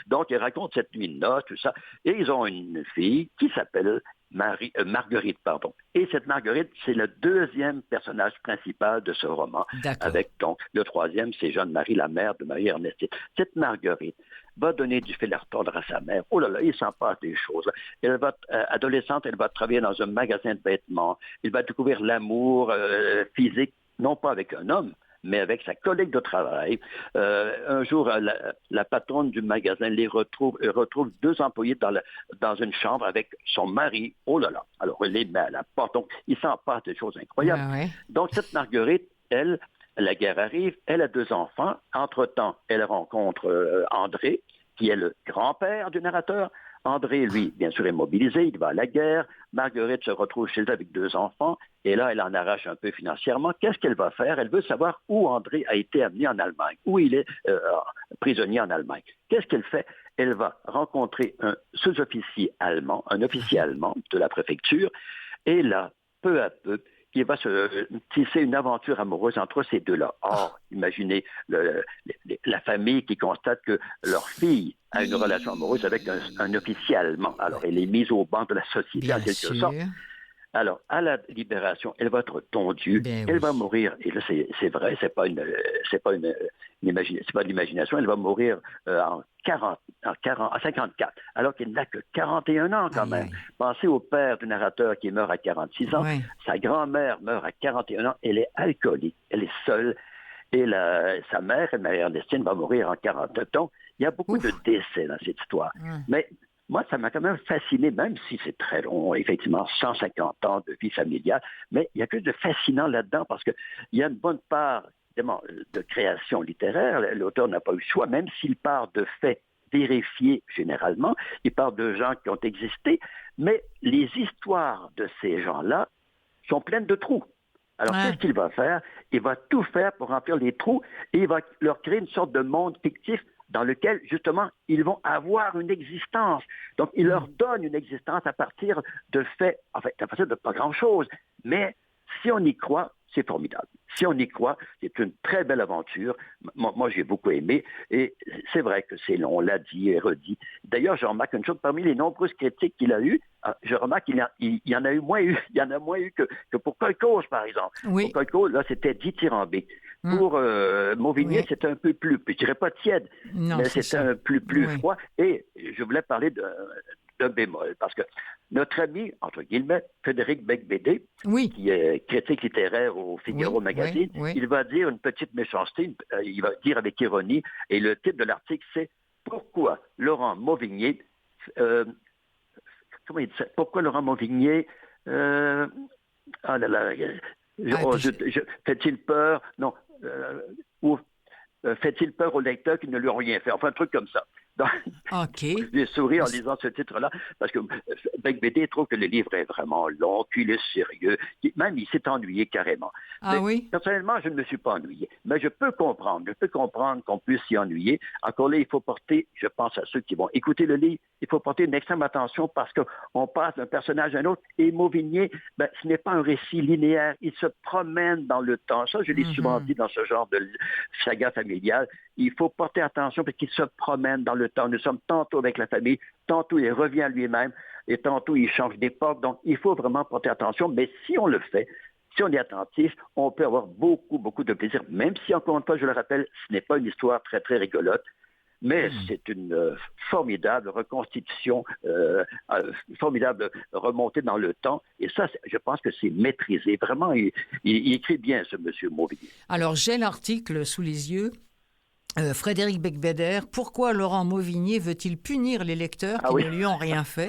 Donc, il raconte cette nuit de noces, tout ça. Et ils ont une fille qui s'appelle Marguerite, pardon. Et cette Marguerite, c'est le 2e personnage principal de ce roman. D'accord. Avec donc le 3e, c'est Jeanne-Marie, la mère de Marie-Ernestine. Cette Marguerite va donner du fil à retordre à sa mère. Oh là là, il s'en passe des choses. Elle va, adolescente, elle va travailler dans un magasin de vêtements. Elle va découvrir l'amour physique, non pas avec un homme, mais avec sa collègue de travail. Un jour, la patronne du magasin retrouve 2 employés dans une chambre avec son mari. Oh là là! Alors, elle les met à la porte. Donc, il s'en passe des choses incroyables. Ouais. Donc, cette Marguerite, elle, la guerre arrive, elle a 2 enfants. Entre-temps, elle rencontre André, qui est le grand-père du narrateur. André, lui, bien sûr, est mobilisé, il va à la guerre. Marguerite se retrouve chez elle avec 2 enfants. Et là, elle en arrache un peu financièrement. Qu'est-ce qu'elle va faire? Elle veut savoir où André a été amené en Allemagne, où il est prisonnier en Allemagne. Qu'est-ce qu'elle fait? Elle va rencontrer un sous-officier allemand, un officier allemand de la préfecture. Et là, peu à peu, il va se tisser une aventure amoureuse entre ces deux-là. Or, imaginez la famille qui constate que leur fille a une relation amoureuse avec un officier allemand. Alors, elle est mise au banc de la société, en quelque sorte. Alors, à la libération, elle va être tondue, elle va mourir, et là, c'est vrai, c'est pas de l'imagination, elle va mourir en 54, alors qu'elle n'a que 41 ans quand même. Pensez au père du narrateur qui meurt à 46 ans, sa grand-mère meurt à 41 ans, elle est alcoolique, elle est seule, et sa mère, Marie-Ernestine, va mourir en 47 ans. Il y a beaucoup de décès dans cette histoire. Mais moi, ça m'a quand même fasciné, même si c'est très long, effectivement, 150 ans de vie familiale, mais il y a quelque chose de fascinant là-dedans parce qu'il y a une bonne part, évidemment, de création littéraire. L'auteur n'a pas eu le choix, même s'il part de faits vérifiés généralement, il part de gens qui ont existé, mais les histoires de ces gens-là sont pleines de trous. Alors, qu'est-ce qu'il va faire? Il va tout faire pour remplir les trous et il va leur créer une sorte de monde fictif dans lequel, justement, ils vont avoir une existence. Donc, il leur donne une existence à partir de faits, en fait, à partir de pas grand-chose. Mais si on y croit, c'est formidable. Si on y croit, c'est une très belle aventure. Moi, j'ai beaucoup aimé. Et c'est vrai que c'est long, on l'a dit et redit. D'ailleurs, je remarque une chose, parmi les nombreuses critiques qu'il a eues, je remarque qu'il y en a moins eu que pour Colcos, par exemple. Oui. Pour Colcos, là, c'était dithyrambique. Pour Mauvigny, c'est un peu plus, je dirais pas tiède, mais c'est un peu plus froid. Et je voulais parler d'un bémol, parce que notre ami, entre guillemets, Frédéric Becbédé, Oui. qui est critique littéraire au Figaro Magazine, il va dire une petite méchanceté, il va dire avec ironie, et le titre de l'article, c'est « Pourquoi Laurent Mauvigné... comment il dit ça? Pourquoi Laurent Mauvigné... ah là là... fait-il peur? Non. Ou fait-il peur aux lecteurs qui ne lui ont rien fait? Enfin, un truc comme ça. Donc, OK. j'ai souri en lisant ce titre-là, parce que Becbédé trouve que le livre est vraiment long, qu'il est sérieux, même il s'est ennuyé carrément. Ah mais, oui? personnellement, je ne me suis pas ennuyé, mais je peux comprendre qu'on puisse s'y ennuyer. Encore là, il faut porter, je pense à ceux qui vont écouter le livre, il faut porter une extrême attention parce qu'on passe d'un personnage à un autre, et Mauvigné, ce n'est pas un récit linéaire, il se promène dans le temps. Ça, je l'ai souvent dit dans ce genre de saga familiale, il faut porter attention parce qu'il se promène dans le temps. Nous sommes tantôt avec la famille, tantôt il revient à lui-même, et tantôt il change d'époque. Donc, il faut vraiment porter attention. Mais si on le fait, si on est attentif, on peut avoir beaucoup, beaucoup de plaisir. Même si, encore une fois, je le rappelle, ce n'est pas une histoire très, très rigolote. Mais c'est une formidable reconstitution, formidable remontée dans le temps. Et ça, je pense que c'est maîtrisé. Vraiment, il écrit bien, ce monsieur Mauvigné. Alors, j'ai l'article sous les yeux. Frédéric Becbédé, pourquoi Laurent Mauvigné veut-il punir les lecteurs qui ne lui ont rien fait,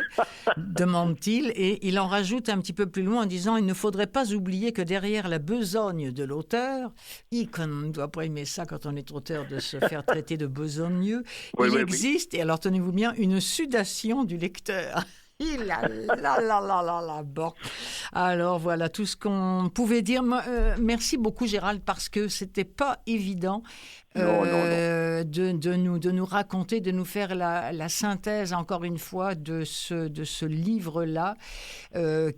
demande-t-il, et il en rajoute un petit peu plus loin en disant « Il ne faudrait pas oublier que derrière la besogne de l'auteur, on ne doit pas aimer ça quand on est auteur de se faire traiter de besogneux, il existe, et alors tenez-vous bien, une sudation du lecteur ». Bon. Alors voilà tout ce qu'on pouvait dire. Merci beaucoup Gérald parce que c'était pas évident de nous raconter, de nous faire la synthèse encore une fois de ce livre-là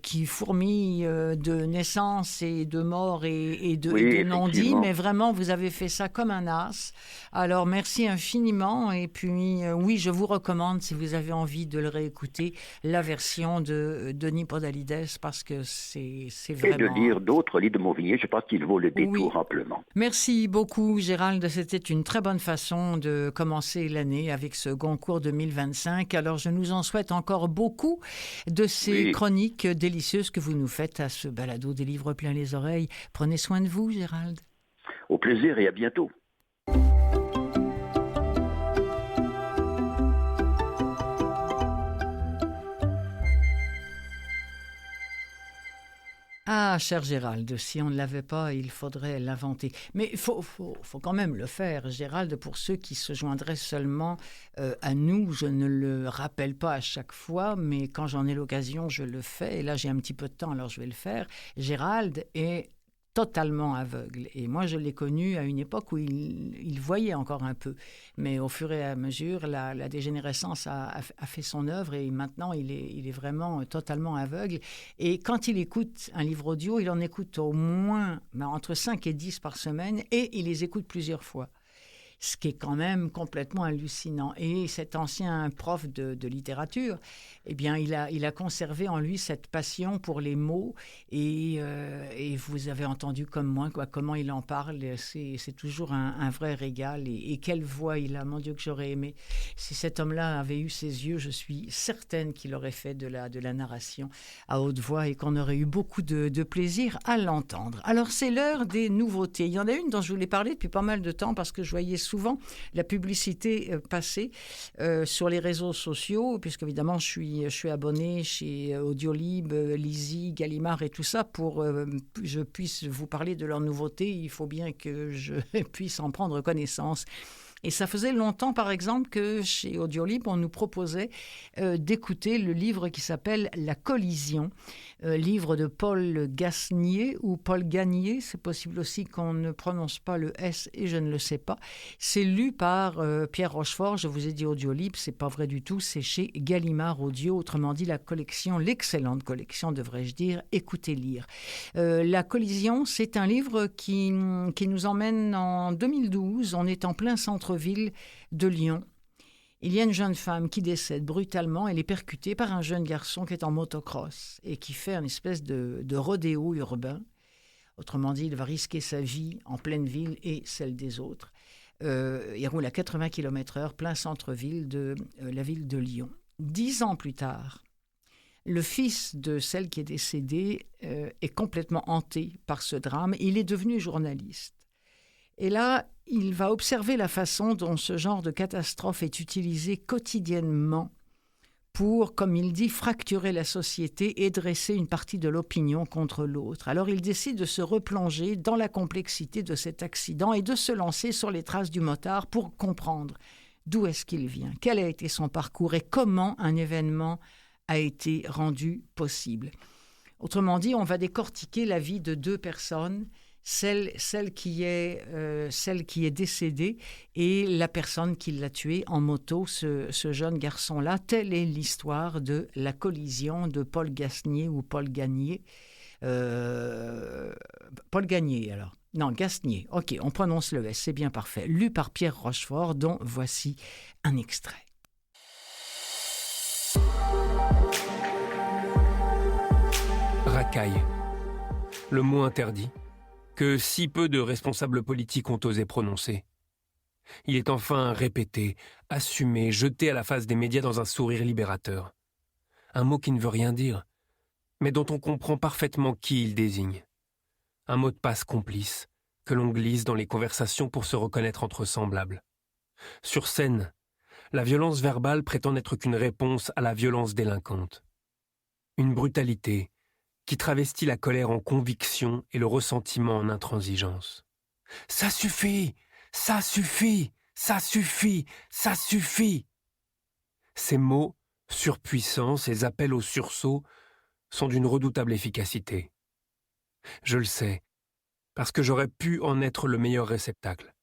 qui fourmille de naissance et de mort et de non-dits, mais vraiment vous avez fait ça comme un as. Alors merci infiniment et puis oui, je vous recommande si vous avez envie de le réécouter la version de Denis Podalides parce que c'est vraiment... Et de lire d'autres livres de Mauvigné, je pense qu'il vaut le détour amplement. Merci beaucoup Gérald, c'était une très bonne façon de commencer l'année avec ce Goncourt 2025. Alors je nous en souhaite encore beaucoup de ces chroniques délicieuses que vous nous faites à ce balado des livres plein les oreilles. Prenez soin de vous Gérald. Au plaisir et à bientôt. Ah, cher Gérald, si on ne l'avait pas, il faudrait l'inventer. Mais il faut quand même le faire, Gérald, pour ceux qui se joindraient seulement à nous. Je ne le rappelle pas à chaque fois, mais quand j'en ai l'occasion, je le fais. Et là, j'ai un petit peu de temps, alors je vais le faire. Gérald est totalement aveugle. Et moi, je l'ai connu à une époque où il voyait encore un peu. Mais au fur et à mesure, la dégénérescence a fait son œuvre et maintenant, il est vraiment totalement aveugle. Et quand il écoute un livre audio, il en écoute au moins entre 5 et 10 par semaine et il les écoute plusieurs fois. Ce qui est quand même complètement hallucinant. Et cet ancien prof de littérature, eh bien, il a conservé en lui cette passion pour les mots. Et vous avez entendu comme moi comment il en parle. C'est toujours un vrai régal. Et quelle voix il a. Mon Dieu, que j'aurais aimé. Si cet homme-là avait eu ses yeux, je suis certaine qu'il aurait fait de la narration à haute voix et qu'on aurait eu beaucoup de plaisir à l'entendre. Alors, c'est l'heure des nouveautés. Il y en a une dont je voulais parler depuis pas mal de temps parce que je voyais souvent la publicité passer sur les réseaux sociaux, puisque évidemment je suis abonné chez Audiolib, Lizzy, Gallimard et tout ça pour que je puisse vous parler de leurs nouveautés. Il faut bien que je puisse en prendre connaissance. Et ça faisait longtemps, par exemple, que chez Audiolib, on nous proposait d'écouter le livre qui s'appelle « La collision », livre de Paul Gasnier ou Paul Gagnier, c'est possible aussi qu'on ne prononce pas le S et je ne le sais pas. C'est lu par Pierre Rochefort, je vous ai dit Audiolib, c'est pas vrai du tout, c'est chez Gallimard Audio, autrement dit la collection, l'excellente collection, devrais-je dire, Écoutez lire. La collision, c'est un livre qui nous emmène en 2012, on est en plein centre-ville de Lyon. Il y a une jeune femme qui décède brutalement. Elle est percutée par un jeune garçon qui est en motocross et qui fait une espèce de rodéo urbain. Autrement dit, il va risquer sa vie en pleine ville et celle des autres. Il roule à 80 km/h, plein centre-ville de la ville de Lyon. 10 ans plus tard, le fils de celle qui est décédée est complètement hanté par ce drame. Il est devenu journaliste. Et là, il va observer la façon dont ce genre de catastrophe est utilisé quotidiennement pour, comme il dit, fracturer la société et dresser une partie de l'opinion contre l'autre. Alors il décide de se replonger dans la complexité de cet accident et de se lancer sur les traces du motard pour comprendre d'où est-ce qu'il vient, quel a été son parcours et comment un événement a été rendu possible. Autrement dit, on va décortiquer la vie de 2 personnes, celle qui est décédée et la personne qui l'a tuée en moto, ce jeune garçon-là. Telle est l'histoire de la collision de Paul Gasnier ou Paul Gagnier. Paul Gagnier, alors. Non, Gasnier. OK, on prononce le S, c'est bien parfait. Lu par Pierre Rochefort, dont voici un extrait. Racaille. Le mot interdit, que si peu de responsables politiques ont osé prononcer. Il est enfin répété, assumé, jeté à la face des médias dans un sourire libérateur. Un mot qui ne veut rien dire, mais dont on comprend parfaitement qui il désigne. Un mot de passe complice, que l'on glisse dans les conversations pour se reconnaître entre semblables. Sur scène, la violence verbale prétend n'être qu'une réponse à la violence délinquante. Une brutalité qui travestit la colère en conviction et le ressentiment en intransigeance. « Ça suffit! Ça suffit! Ça suffit! Ça suffit !» Ces mots, surpuissants, ces appels au sursaut, sont d'une redoutable efficacité. Je le sais, parce que j'aurais pu en être le meilleur réceptacle,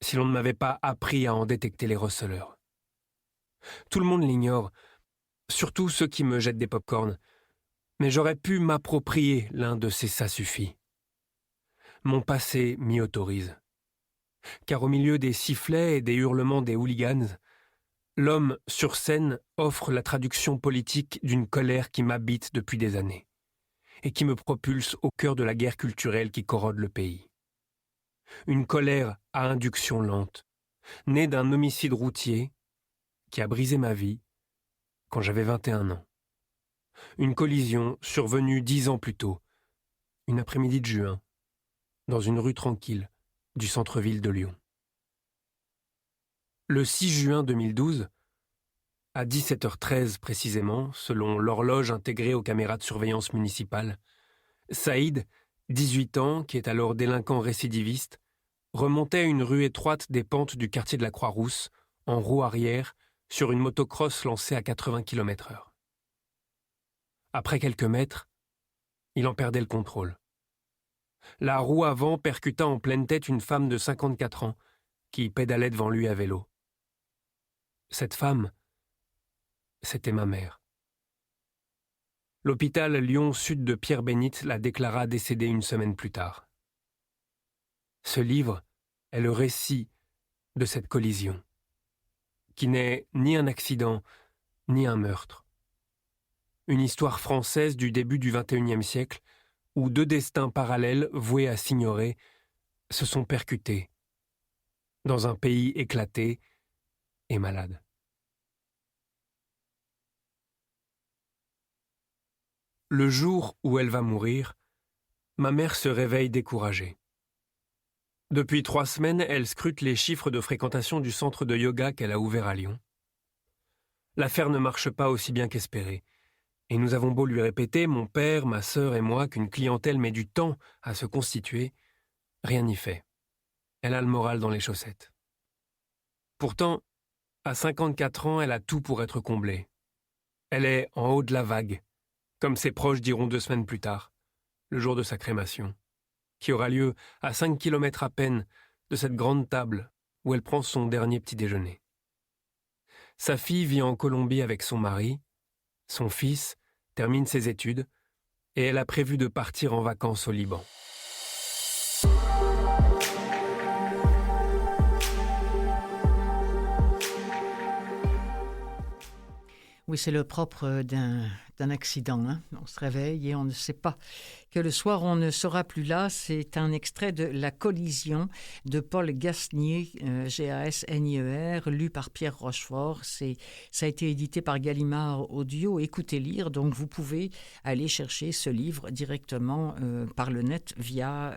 si l'on ne m'avait pas appris à en détecter les receleurs. Tout le monde l'ignore, surtout ceux qui me jettent des pop-corns, mais j'aurais pu m'approprier l'un de ces « ça suffit ». Mon passé m'y autorise. Car au milieu des sifflets et des hurlements des hooligans, l'homme sur scène offre la traduction politique d'une colère qui m'habite depuis des années et qui me propulse au cœur de la guerre culturelle qui corrode le pays. Une colère à induction lente, née d'un homicide routier qui a brisé ma vie quand j'avais 21 ans. Une collision survenue 10 ans plus tôt, une après-midi de juin, dans une rue tranquille du centre-ville de Lyon. Le 6 juin 2012, à 17h13 précisément, selon l'horloge intégrée aux caméras de surveillance municipale, Saïd, 18 ans, qui est alors délinquant récidiviste, remontait une rue étroite des pentes du quartier de la Croix-Rousse, en roue arrière, sur une motocross lancée à 80 km/h. Après quelques mètres, il en perdait le contrôle. La roue avant percuta en pleine tête une femme de 54 ans qui pédalait devant lui à vélo. Cette femme, c'était ma mère. L'hôpital Lyon-Sud de Pierre-Bénite la déclara décédée une semaine plus tard. Ce livre est le récit de cette collision, qui n'est ni un accident, ni un meurtre. Une histoire française du début du XXIe siècle où 2 destins parallèles voués à s'ignorer se sont percutés dans un pays éclaté et malade. Le jour où elle va mourir, ma mère se réveille découragée. Depuis 3 semaines, elle scrute les chiffres de fréquentation du centre de yoga qu'elle a ouvert à Lyon. L'affaire ne marche pas aussi bien qu'espéré. Et nous avons beau lui répéter, mon père, ma sœur et moi, qu'une clientèle met du temps à se constituer, rien n'y fait. Elle a le moral dans les chaussettes. Pourtant, à 54 ans, elle a tout pour être comblée. Elle est en haut de la vague, comme ses proches diront 2 semaines plus tard, le jour de sa crémation, qui aura lieu à 5 kilomètres à peine de cette grande table où elle prend son dernier petit déjeuner. Sa fille vit en Colombie avec son mari. Son fils termine ses études et elle a prévu de partir en vacances au Liban. Oui, c'est le propre d'un accident. Hein? On se réveille et on ne sait pas que le soir on ne sera plus là, c'est un extrait de La Collision de Paul Gasnier, Gasnier, lu par Pierre Rochefort. Ça a été édité par Gallimard Audio, Écoutez lire, donc vous pouvez aller chercher ce livre directement par le net via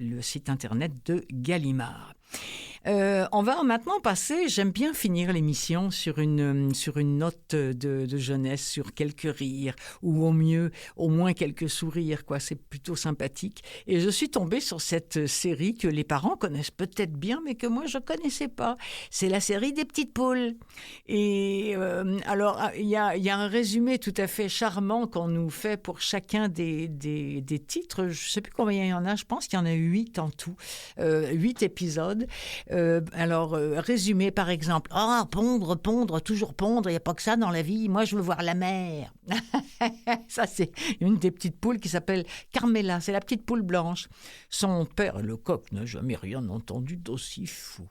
le site internet de Gallimard. On va maintenant passer, j'aime bien finir l'émission sur une note de jeunesse, sur quelques rires, ou au mieux, au moins quelques sourires, quoi. C'est plutôt sympathique. Et je suis tombée sur cette série que les parents connaissent peut-être bien, mais que moi je connaissais pas. C'est la série des petites poules. Et alors, il y a un résumé tout à fait charmant qu'on nous fait pour chacun des titres. Je sais plus combien il y en a, je pense qu'il y en a 8 en tout. 8 épisodes. Résumé par exemple, pondre, toujours pondre, il n'y a pas que ça dans la vie, moi je veux voir la mer. Ça c'est une des petites poules qui s'appelle Carmela, c'est la petite poule blanche. Son père, le coq, n'a jamais rien entendu d'aussi fou.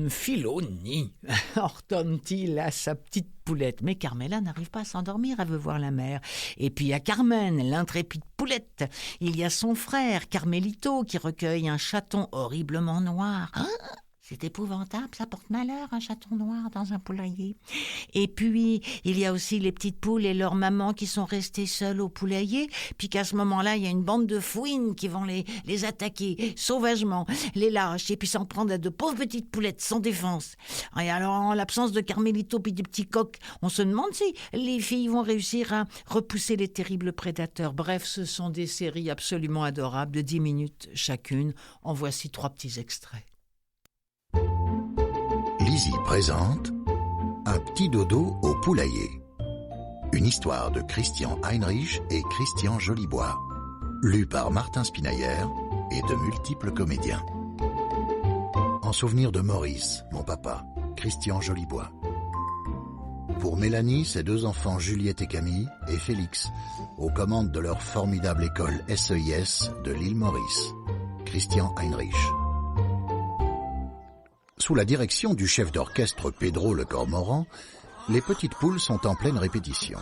Philonie, ordonne-t-il à sa petite poulette. Mais Carmela n'arrive pas à s'endormir, elle veut voir la mer. Et puis il y a Carmen, l'intrépide poulette. Il y a son frère, Carmelito, qui recueille un chaton horriblement noir. C'est épouvantable, ça porte malheur, un chaton noir dans un poulailler. Et puis, il y a aussi les petites poules et leur maman qui sont restées seules au poulailler, puis qu'à ce moment-là, il y a une bande de fouines qui vont les attaquer sauvagement, les lâches, et puis s'en prendre à de pauvres petites poulettes sans défense. Et alors, en l'absence de Carmelito puis du petit coq, on se demande si les filles vont réussir à repousser les terribles prédateurs. Bref, ce sont des séries absolument adorables de 10 minutes chacune. En voici 3 petits extraits. Lizzie présente Un petit dodo au poulailler. Une histoire de Christian Heinrich et Christian Jolibois, lue par Martin Spinaillère et de multiples comédiens. En souvenir de Maurice, mon papa, Christian Jolibois. Pour Mélanie, ses 2 enfants Juliette et Camille, et Félix, aux commandes de leur formidable école SEIS de l'île Maurice, Christian Heinrich. Sous la direction du chef d'orchestre Pedro le Cormoran, les petites poules sont en pleine répétition.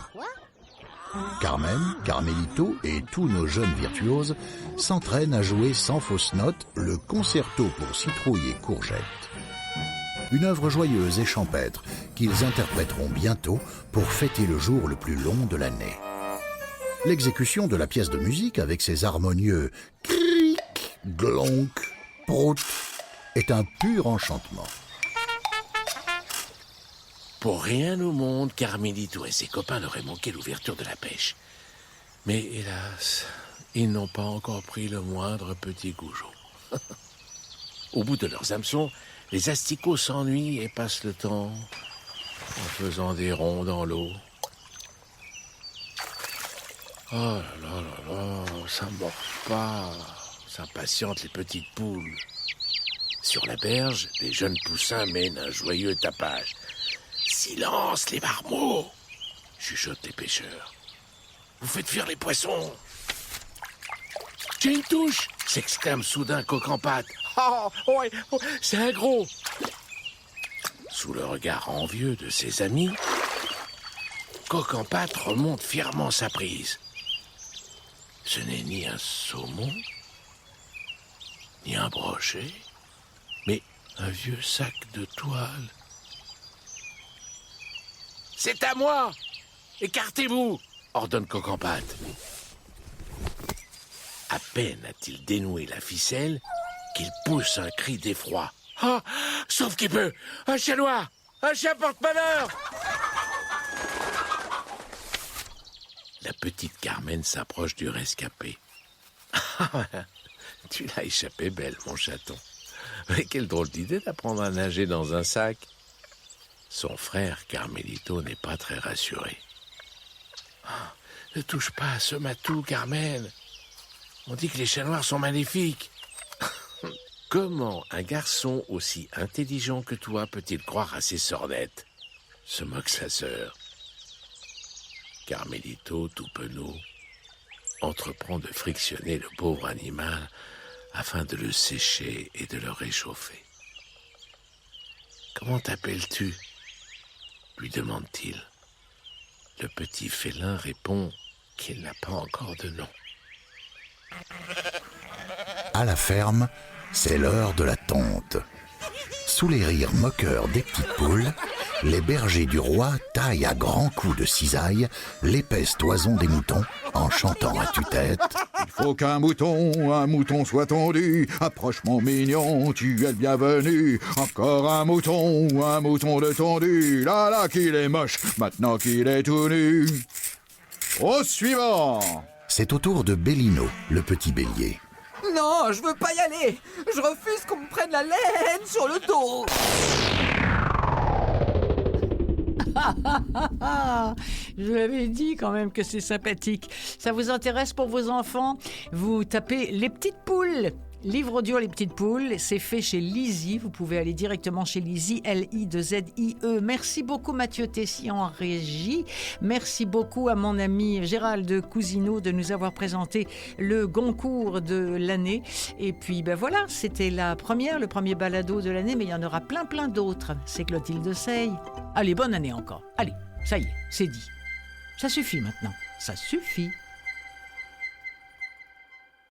Carmen, Carmelito et tous nos jeunes virtuoses s'entraînent à jouer sans fausse note le concerto pour citrouille et courgette. Une œuvre joyeuse et champêtre qu'ils interpréteront bientôt pour fêter le jour le plus long de l'année. L'exécution de la pièce de musique avec ses harmonieux cric, glonk, prout est un pur enchantement. Pour rien au monde, Carmelito et ses copains n'auraient manqué l'ouverture de la pêche. Mais hélas, ils n'ont pas encore pris le moindre petit goujon. Au bout de leurs hameçons, les asticots s'ennuient et passent le temps en faisant des ronds dans l'eau. Oh là là là là, ça ne mord pas, ça impatiente les petites poules. Sur la berge, les jeunes poussins mènent un joyeux tapage. « Silence, les marmots !» chuchotent les pêcheurs. « Vous faites fuir les poissons !»« J'ai une touche !» s'exclame soudain Coq en pâte. « Oh, ouais, c'est un gros !» Sous le regard envieux de ses amis, Coq en pâte remonte fièrement sa prise. Ce n'est ni un saumon, ni un brochet, mais un vieux sac de toile. « C'est à moi! Écartez-vous !» ordonne Coq en pâte. À peine a-t-il dénoué la ficelle qu'il pousse un cri d'effroi. « Ah! Sauf qu'il peut! Un chien noir! Un chien porte-malheur !» La petite Carmen s'approche du rescapé. « Tu l'as échappé belle, mon chaton. Mais quelle drôle d'idée d'apprendre à nager dans un sac. » Son frère Carmelito n'est pas très rassuré. Oh, « Ne touche pas à ce matou, Carmen. On dit que les chats noirs sont maléfiques. » Comment un garçon aussi intelligent que toi peut-il croire à ces sornettes ? Se moque sa sœur. Carmelito, tout penaud, entreprend de frictionner le pauvre animal afin de le sécher et de le réchauffer. « Comment t'appelles-tu » lui demande-t-il. Le petit félin répond qu'il n'a pas encore de nom. À la ferme, c'est l'heure de la tonte. Sous les rires moqueurs des petites poules, les bergers du roi taillent à grands coups de cisaille l'épaisse toison des moutons en chantant à tue-tête. Il faut qu'un mouton soit tondu. Approche mon mignon, tu es le bienvenu. Encore un mouton de tondu. Là qu'il est moche, maintenant qu'il est tout nu. Au suivant. C'est au tour de Bellino, le petit bélier. Non, je veux pas y aller. Je refuse qu'on me prenne la laine sur le dos. Je vous l'avais dit quand même que c'est sympathique. Ça vous intéresse pour vos enfants? Vous tapez Les Petites Poules. Livre audio Les Petites Poules, c'est fait chez Lizy. Vous pouvez aller directement chez Lizy, L-I-2-Z-I-E. Merci beaucoup Mathieu Tessier en régie. Merci beaucoup à mon ami Gérald Cousineau de nous avoir présenté le Goncourt de l'année. Et puis voilà, c'était le premier balado de l'année, mais il y en aura plein d'autres. C'est Clotilde Sey. Allez, bonne année encore. Allez, ça y est, c'est dit. Ça suffit maintenant, ça suffit.